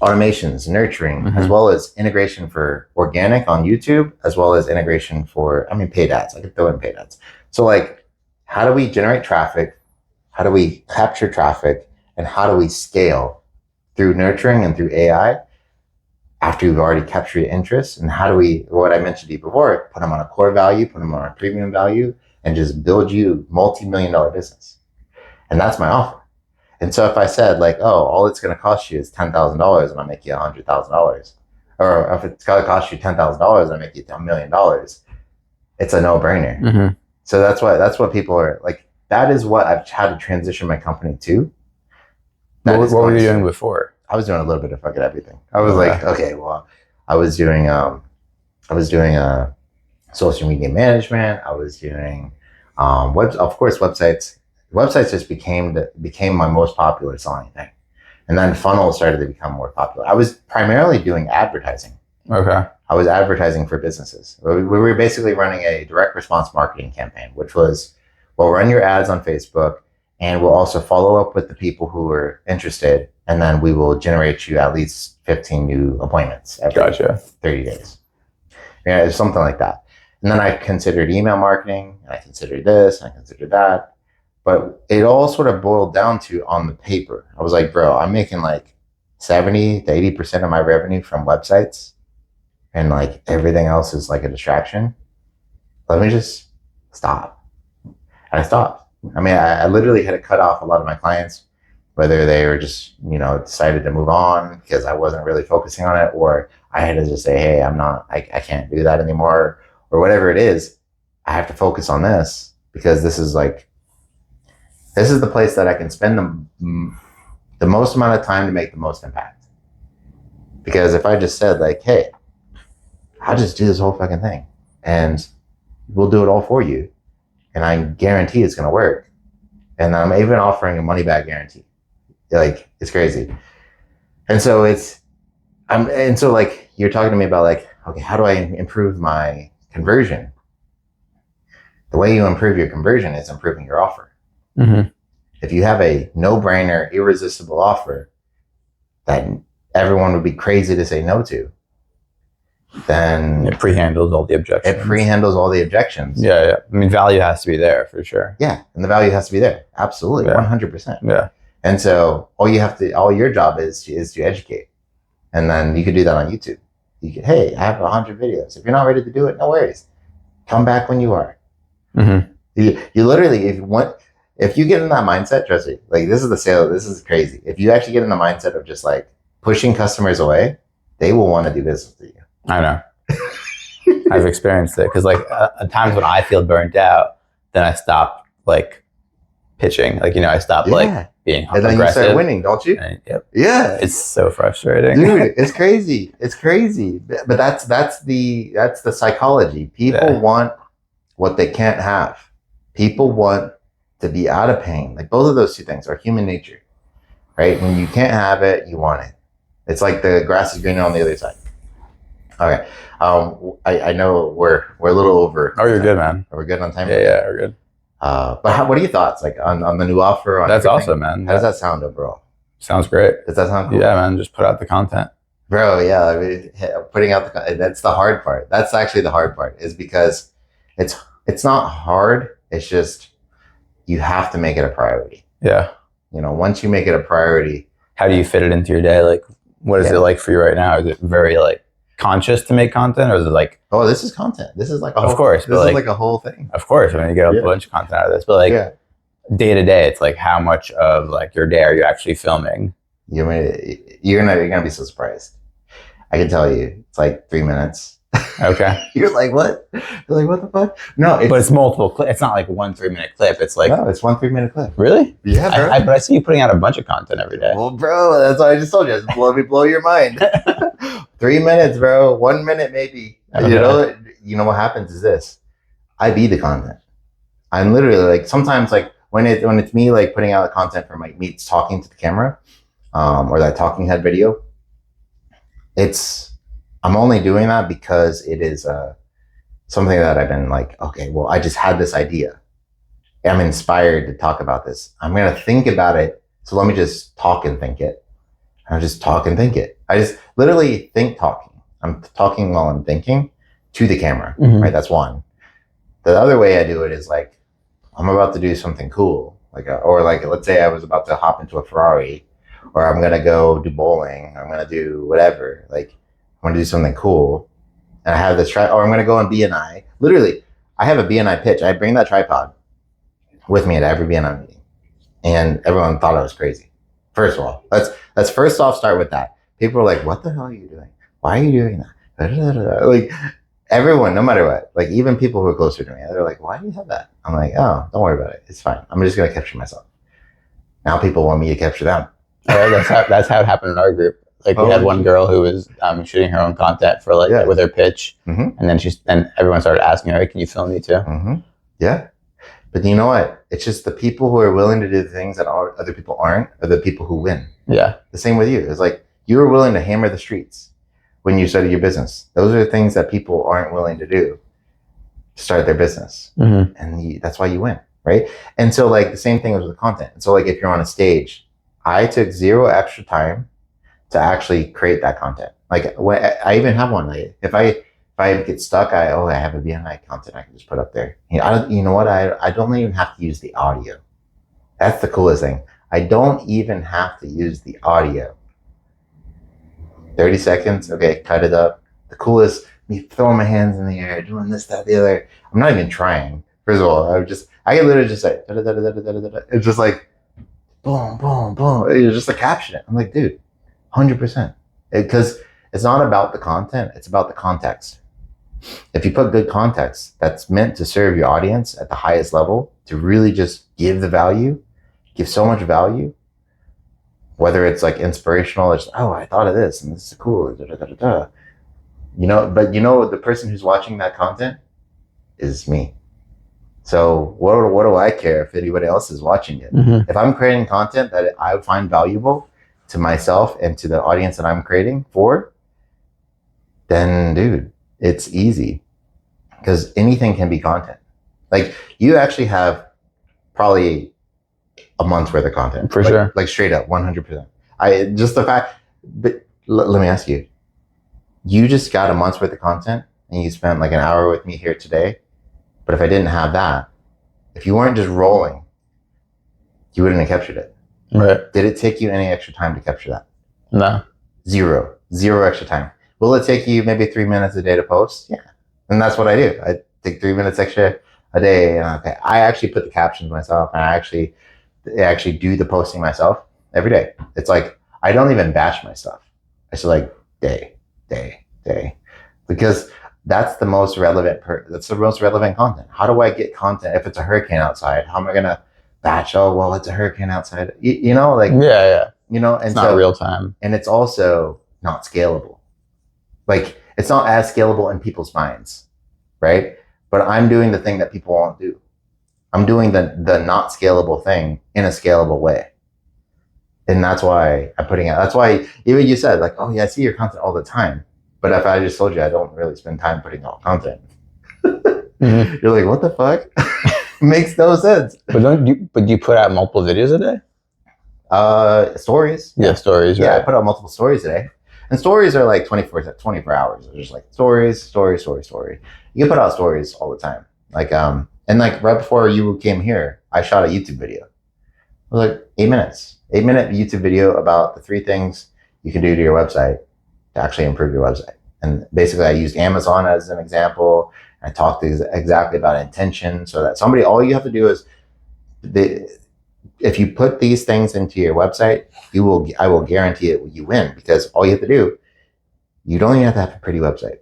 Speaker 1: automations, nurturing, as well as integration for organic on YouTube, as well as integration for, paid ads. I could throw in paid ads. So like, how do we generate traffic? How do we capture traffic? And how do we scale through nurturing and through AI after we've already captured your interest? And how do we, what I mentioned to you before, put them on a core value, put them on a premium value, and just build you multi-million-dollar business? And that's my offer. And so if I said like, oh, all it's going to cost you is $10,000 and I'll make you $100,000, or if it's going to cost you $10,000 and I make you $1 million, it's a no-brainer. Mm-hmm. So that's what people are like. That is what I've had to transition my company to.
Speaker 2: What were you doing before?
Speaker 1: I was doing a little bit of fucking everything. I was like, okay, well, I was doing social media management. I was doing of course, websites. Websites just became my most popular selling thing. And then funnels started to become more popular. I was primarily doing advertising.
Speaker 2: Okay.
Speaker 1: I was advertising for businesses. We were basically running a direct response marketing campaign, which was, we'll run your ads on Facebook and we'll also follow up with the people who are interested. And then we will generate you at least 15 new appointments every 30 days. Yeah, it's something like that. And then I considered email marketing, and I considered this, and I considered that. But it all sort of boiled down to, on the paper, I was like, bro, I'm making like 70 to 80% of my revenue from websites, and like everything else is like a distraction. Let me just stop. And I stopped. I literally had to cut off a lot of my clients, whether they were just, decided to move on because I wasn't really focusing on it, or I had to just say, hey, I can't do that anymore, or whatever it is. I have to focus on this because this is the place that I can spend the most amount of time to make the most impact. Because if I just said like, hey, I'll just do this whole fucking thing and we'll do it all for you, and I guarantee it's going to work. And I'm even offering a money back guarantee. Like, it's crazy. And so like, you're talking to me about like, okay, how do I improve my conversion? The way you improve your conversion is improving your offer. Mm-hmm. If you have a no-brainer, irresistible offer that everyone would be crazy to say no to, then
Speaker 2: it pre-handles all the objections. Yeah. Value has to be there for sure.
Speaker 1: Yeah, and the value has to be there. Absolutely, 100%.
Speaker 2: Yeah.
Speaker 1: And so all your job is to educate, and then you could do that on YouTube. You could, hey, I have 100 videos. If you're not ready to do it, no worries. Come back when you are. Mm-hmm. You literally, if you get in that mindset, trust me, like this is the sale. This is crazy. If you actually get in the mindset of just like pushing customers away, they will want to do business with you.
Speaker 2: I know. I've experienced it because like at times when I feel burnt out, then I stop like pitching. Like, I stop like being aggressive. And then you start
Speaker 1: winning, don't you?
Speaker 2: Yep.
Speaker 1: Yeah.
Speaker 2: It's so frustrating.
Speaker 1: Dude, it's crazy. It's crazy. But that's the psychology. People want what they can't have. People want to be out of pain. Like both of those two things are human nature, right? When you can't have it, you want it. It's like the grass is greener on the other side. Okay. I know we're a little over.
Speaker 2: Oh, you're good, man.
Speaker 1: Are we good on time?
Speaker 2: Yeah, we're good.
Speaker 1: But what are your thoughts like on the new offer?
Speaker 2: That's everything? Awesome, man.
Speaker 1: How does that sound overall?
Speaker 2: Sounds great.
Speaker 1: Does that sound cool?
Speaker 2: Yeah, man. Just put out the content.
Speaker 1: Bro, yeah. Putting out that's the hard part. That's actually the hard part, is because it's not hard. It's just, you have to make it a priority.
Speaker 2: Yeah.
Speaker 1: Once you make it a priority.
Speaker 2: How do you fit it into your day? Like, what is it like for you right now? Is it very like conscious to make content, or is it like,
Speaker 1: oh, this is content, this is like a whole,
Speaker 2: of course,
Speaker 1: this is like a whole thing.
Speaker 2: Of course, you get a bunch of content out of this, but like day to day, it's like, how much of like your day are you actually filming?
Speaker 1: You're gonna be so surprised. I can tell you, it's like 3 minutes,
Speaker 2: Okay.
Speaker 1: You're like, what? You're like, what the fuck? No,
Speaker 2: But it's multiple clips. It's not like 1 3-minute clip. It's like,
Speaker 1: no, it's 1 3-minute clip.
Speaker 2: really?
Speaker 1: Yeah, bro.
Speaker 2: But I see you putting out a bunch of content every day.
Speaker 1: Well, bro, that's what I just told you. Just blow your mind. 3 minutes, bro. 1 minute, maybe.
Speaker 2: Okay.
Speaker 1: You know what happens is this. I be the content. I'm literally like, sometimes like when it's me like putting out content for like me talking to the camera, or that talking head video, I'm only doing that because it is something that I've been like, okay, well, I just had this idea. I'm inspired to talk about this. I'm going to think about it. So let me just talk and think it. I just talk and think it. I just literally think talking. I'm talking while I'm thinking to the camera, right? That's one. The other way I do it is like, I'm about to do something cool. Or let's say I was about to hop into a Ferrari, or I'm going to go do bowling. I'm going to do whatever. Like, I'm going to do something cool. And I have this or I'm going to go on BNI. Literally, I have a BNI pitch. I bring that tripod with me at every BNI meeting. And everyone thought I was crazy. First of all, let's first off start with that. People are like, what the hell are you doing? Why are you doing that? Like, everyone, no matter what, like even people who are closer to me, they're like, why do you have that? I'm like, oh, don't worry about it. It's fine. I'm just going to capture myself. Now people want me to capture them.
Speaker 2: That's how it happened in our group. Like we had one girl who was shooting her own content for with her pitch, and then everyone started asking her, hey, "Can you film me too?"
Speaker 1: Yeah, but you know what? It's just the people who are willing to do the things that other people aren't are the people who win.
Speaker 2: Yeah,
Speaker 1: the same with you. It's like you were willing to hammer the streets when you started your business. Those are the things that people aren't willing to do to start their business, and that's why you win, right? And so like the same thing was with content. And so like if you're on a stage, I took 0 extra time to actually create that content. Like I even have one. Like if I get stuck, I have a BNI content I can just put up there. You know what? I don't even have to use the audio. That's the coolest thing. I don't even have to use the audio. 30 seconds. Okay, cut it up. The coolest, me throwing my hands in the air, doing this, that, the other. I'm not even trying. First of all, I can literally just say, it's just like, boom, boom, boom. It's just a caption it. I'm like, dude, 100%. Because it's not about the content. It's about the context. If you put good context that's meant to serve your audience at the highest level, to really just give the value, give so much value, whether it's like inspirational, it's, I thought of this and this is cool, but the person who's watching that content is me. So what do I care if anybody else is watching it? If I'm creating content that I find valuable to myself and to the audience that I'm creating for, then dude, it's easy, because anything can be content. Like you actually have probably a month's worth of content
Speaker 2: for sure,
Speaker 1: like straight up 100%. But let me ask you, you just got a month's worth of content and you spent like an hour with me here today. But if I didn't have that, if you weren't just rolling, you wouldn't have captured it.
Speaker 2: Right.
Speaker 1: Did it take you any extra time to capture that?
Speaker 2: No.
Speaker 1: Zero extra time. Will it take you maybe 3 minutes a day to post? Yeah. And that's what I do. I take 3 minutes extra a day. And I actually put the captions myself, and I actually do the posting myself every day. It's like, I don't even batch my stuff. I just like day, because that's the most relevant content. How do I get content if it's a hurricane outside? How am I going to batch? Oh, well, it's a hurricane outside.
Speaker 2: Yeah.
Speaker 1: And
Speaker 2: it's not real time.
Speaker 1: And it's also not scalable. Like it's not as scalable in people's minds, right? But I'm doing the thing that people won't do. I'm doing the not scalable thing in a scalable way. And that's why I'm putting out, that's why even you said like, oh yeah, I see your content all the time. But if I just told you I don't really spend time putting out content, you're like, what the fuck? Makes no sense.
Speaker 2: But do you put out multiple videos a day?
Speaker 1: Stories.
Speaker 2: Yeah, stories.
Speaker 1: Yeah,
Speaker 2: right.
Speaker 1: I put out multiple stories a day. And stories are like 24 hours. They're just like story. You can put out stories all the time. Like, and like right before you came here, I shot a YouTube video. It was like 8 minutes. 8-minute YouTube video about the 3 things you can do to your website to actually improve your website. And basically I used Amazon as an example. I talked exactly about intention, so that all you have to do is, if you put these things into your website, I will guarantee it, you win, because all you have to do, you don't even have to have a pretty website.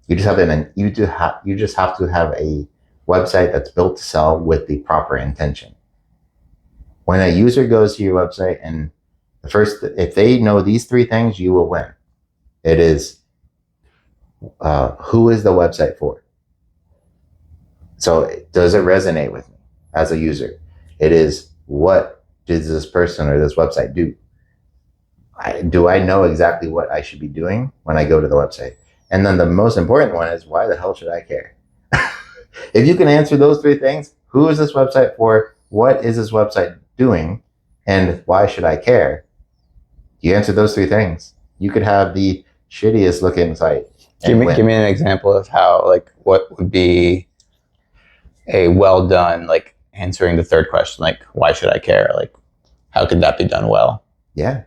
Speaker 1: You just have you just have to have a website that's built to sell with the proper intention. When a user goes to your website and if they know these three things, you will win. It is, who is the website for? So does it resonate with me as a user? It is, what does this person or this website do? Do I know exactly what I should be doing when I go to the website? And then the most important one is, why the hell should I care? If you can answer those three things, who is this website for? What is this website doing? And why should I care? You answer those three things, you could have the shittiest looking site.
Speaker 2: Give me an example of how, like, what would be a well done, like, answering the third question, like, why should I care? Like, how could that be done well?
Speaker 1: Yeah.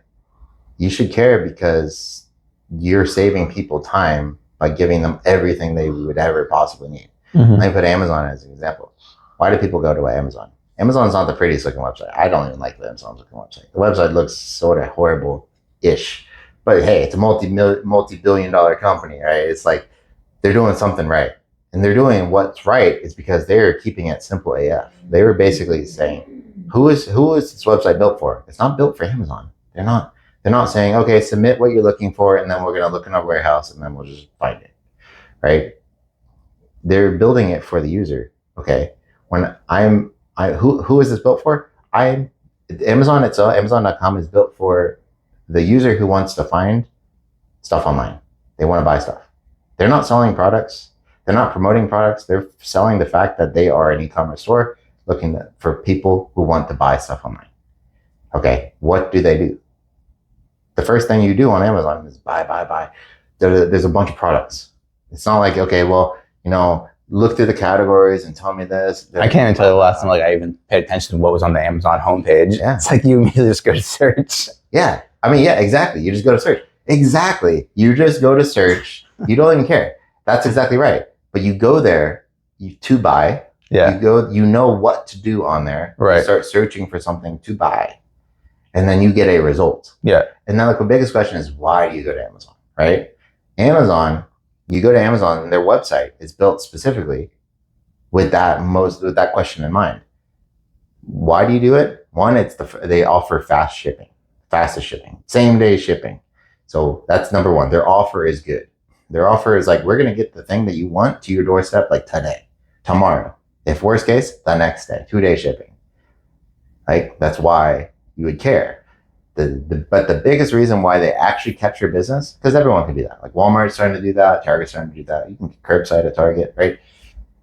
Speaker 1: You should care because you're saving people time by giving them everything they would ever possibly need.
Speaker 2: Mm-hmm.
Speaker 1: Let me put Amazon as an example. Why do people go to Amazon? Amazon's not the prettiest looking website. I don't even like the Amazon's looking website. The website looks sort of horrible-ish. But hey, it's a multi-billion-dollar company, right? It's like they're doing something right. And they're doing what's right is because they're keeping it simple AF. They were basically saying, who is this website built for? It's not built for Amazon. They're not saying, okay, submit what you're looking for, and then we're going to look in our warehouse, and then we'll just find it, right? They're building it for the user. Okay, who is this built for? Amazon itself, Amazon.com is built for the user who wants to find stuff online. They want to buy stuff. They're not selling products. They're not promoting products. They're selling the fact that they are an e-commerce store looking for people who want to buy stuff online. Okay, what do they do? The first thing you do on Amazon is buy. There's a bunch of products. It's not like, okay, well, look through the categories and tell me this.
Speaker 2: I can't even tell you the last time I even paid attention to what was on the Amazon homepage.
Speaker 1: Yeah.
Speaker 2: It's like you immediately just go to search.
Speaker 1: Yeah. Yeah, exactly. You just go to search. Exactly. You just go to search. You don't even care. That's exactly right. But you go there to buy.
Speaker 2: Yeah.
Speaker 1: You know what to do on there.
Speaker 2: Right.
Speaker 1: You start searching for something to buy. And then you get a result.
Speaker 2: Yeah.
Speaker 1: And now the biggest question is, why do you go to Amazon, right? You go to Amazon and their website is built specifically with that question in mind. Why do you do it? One, they offer fastest shipping, same day shipping. So that's number one. Their offer is good. Their offer is like, we're going to get the thing that you want to your doorstep like today, tomorrow. If worst case, the next day, 2-day shipping. Like, that's why you would care. But the biggest reason why they actually kept your business, because everyone can do that. Like Walmart's starting to do that, Target's starting to do that. You can curbside at Target, right?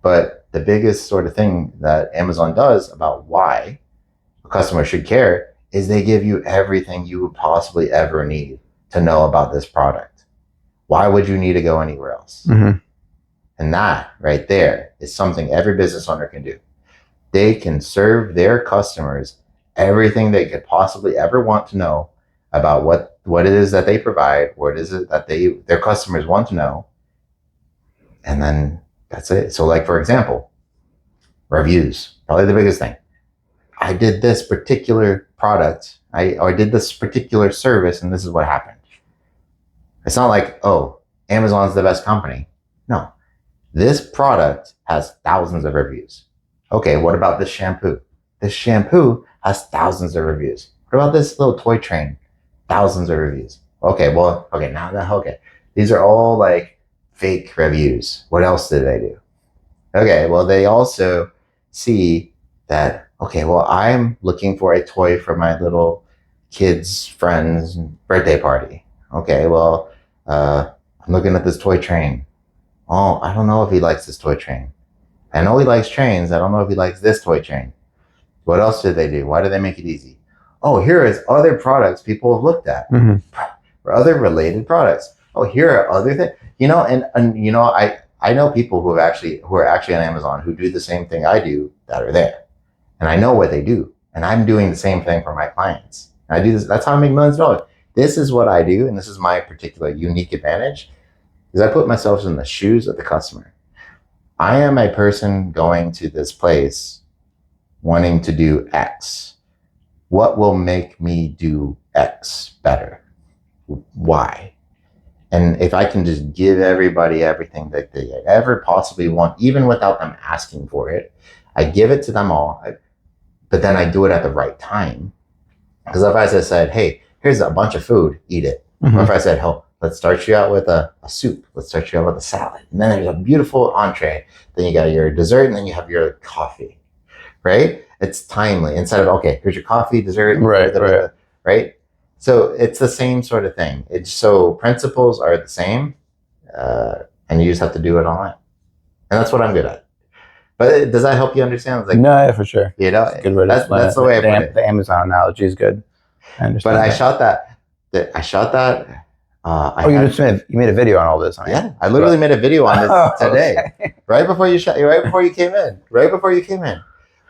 Speaker 1: But the biggest sort of thing that Amazon does about why a customer should care is they give you everything you would possibly ever need to know about this product. Why would you need to go anywhere else?
Speaker 2: Mm-hmm.
Speaker 1: And that right there is something every business owner can do. They can serve their customers everything they could possibly ever want to know about what it is that they provide, what is it that their customers want to know, and then that's it. So, like, for example, reviews, probably the biggest thing. I did this particular product, I did this particular service, and this is what happened. It's not like, oh, Amazon's the best company. No, this product has thousands of reviews. Okay, what about this shampoo? This shampoo has thousands of reviews. What about this little toy train? Thousands of reviews. Okay. These are all like fake reviews. What else did they do? Okay, well, they also see that, okay, well, I'm looking for a toy for my little kid's friend's birthday party. Okay, well, I'm looking at this toy train. Oh, I don't know if he likes this toy train. I know he likes trains. I don't know if he likes this toy train. What else did they do? Why did they make it easy? Oh, here is other products people have looked at.
Speaker 2: Mm-hmm.
Speaker 1: Or other related products. Oh, here are other things. I know people who are actually on Amazon who do the same thing I do that are there. And I know what they do. And I'm doing the same thing for my clients. And I do this. That's how I make millions of dollars. This is what I do. And this is my particular unique advantage, is I put myself in the shoes of the customer. I am a person going to this place wanting to do X. What will make me do X better? Why? And if I can just give everybody everything that they ever possibly want, even without them asking for it, I give it to them all. But then I do it at the right time. Because if I just said, hey, here's a bunch of food, eat it.
Speaker 2: Mm-hmm.
Speaker 1: Or if I said, oh, let's start you out with a soup. Let's start you out with a salad. And then there's a beautiful entree. Then you got your dessert, and then you have your coffee, right? It's timely. Instead of, okay, here's your coffee, dessert. Right? So it's the same sort of thing. So principles are the same, and you just have to do it online. And that's what I'm good at. But does that help you understand? It's like,
Speaker 2: no, yeah, for sure.
Speaker 1: You know,
Speaker 2: good way
Speaker 1: that's the way I put it.
Speaker 2: The Amazon analogy is good. I understand.
Speaker 1: But
Speaker 2: that.
Speaker 1: I shot that.
Speaker 2: You made a video on all this.
Speaker 1: Yeah, I literally made a video on this today, okay. right before you came in.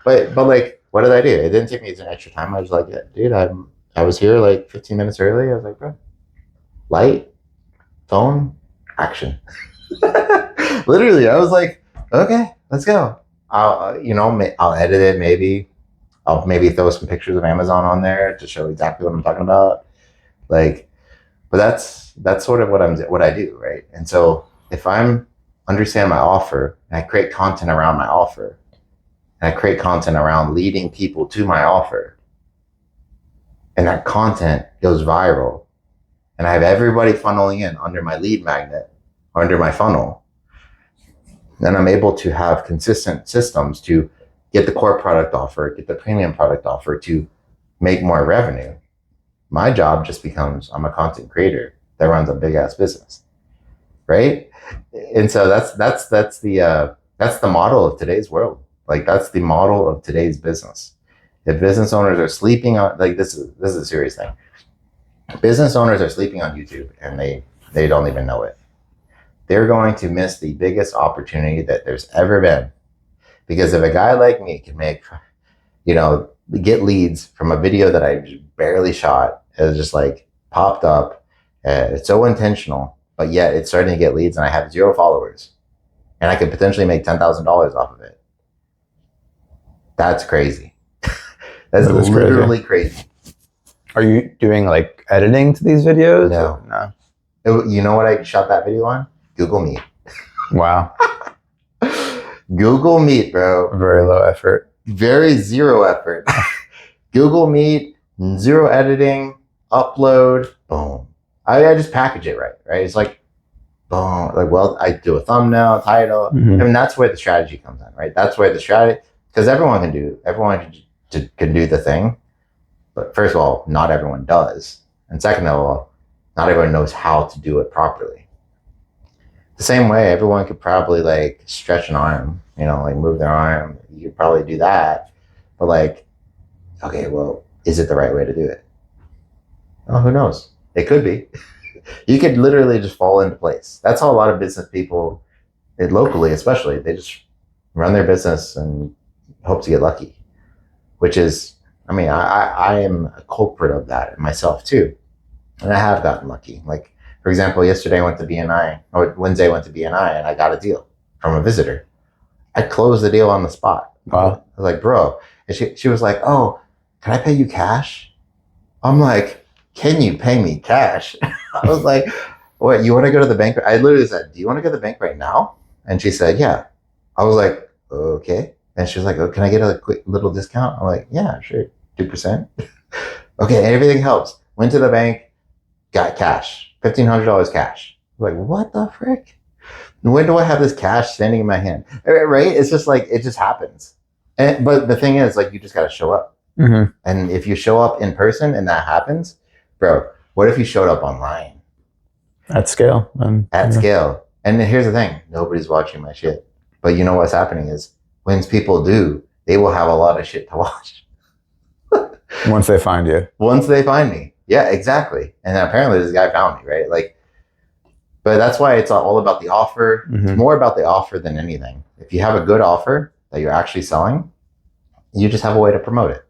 Speaker 1: But like, what did I do? It didn't take me an extra time. I was like, yeah, dude, I was here like 15 minutes early. I was like, bro, light, phone, action. Literally, I was like, okay, let's go. I'll edit it. Maybe I'll throw some pictures of Amazon on there to show exactly what I'm talking about. Like, but that's sort of what I do, right? And so if I'm understand my offer and I create content around my offer, and I create content around leading people to my offer, and that content goes viral, and I have everybody funneling in under my lead magnet or under my funnel, then I'm able to have consistent systems to get the core product offer, get the premium product offer to make more revenue. My job just becomes, I'm a content creator that runs a big ass business, right? And so that's the model of today's world. Like, that's the model of today's business. If business owners are sleeping on, like, this is a serious thing. Business owners are sleeping on YouTube and they don't even know it. They're going to miss the biggest opportunity that there's ever been. Because if a guy like me can make, get leads from a video that I just barely shot, it just like popped up, it's so intentional, but yet it's starting to get leads and I have 0 followers and I could potentially make $10,000 off of it. That's crazy. That's literally crazy.
Speaker 2: Are you doing like editing to these videos?
Speaker 1: No. You know what I shot that video on? Google Meet.
Speaker 2: Wow.
Speaker 1: Google Meet, bro.
Speaker 2: Very low effort.
Speaker 1: Very 0 effort. Google Meet, 0 editing, upload, boom. I just package it right? It's like, boom. Like, well, I do a thumbnail, title.
Speaker 2: Mm-hmm.
Speaker 1: I mean, that's where the strategy comes in, right? That's where the strategy, because everyone can do the thing. But first of all, not everyone does. And second of all, not everyone knows how to do it properly. The same way, everyone could probably like stretch an arm, like move their arm. You could probably do that. But like, okay, well, is it the right way to do it? Oh, who knows? It could be. You could literally just fall into place. That's how a lot of business people, locally especially, they just run their business and hope to get lucky. Which is, I am a culprit of that myself too. And I have gotten lucky. Like, for example, yesterday I went to BNI, or Wednesday I went to BNI, and I got a deal from a visitor. I closed the deal on the spot.
Speaker 2: Wow.
Speaker 1: I was like, bro. And she was like, oh, can I pay you cash? I'm like, can you pay me cash? I was like, what, you want to go to the bank? I literally said, do you want to go to the bank right now? And she said, yeah. I was like, okay. And she was like, oh, can I get a quick little discount? I'm like, yeah, sure. 2%. Okay, everything helps. Went to the bank, got cash. $1,500 cash. Like, what the frick? When do I have this cash standing in my hand? Right? It's just like, it just happens. But the thing is, like, you just got to show up.
Speaker 2: Mm-hmm.
Speaker 1: And if you show up in person and that happens, bro, what if you showed up online?
Speaker 2: At scale.
Speaker 1: Scale. And here's the thing. Nobody's watching my shit. But you know what's happening is, when people do, they will have a lot of shit to watch.
Speaker 2: Once they find you.
Speaker 1: Once they find me. Yeah, exactly. And apparently this guy found me, right? Like, but that's why it's all about the offer. Mm-hmm. It's more about the offer than anything. If you have a good offer that you're actually selling, you just have a way to promote it.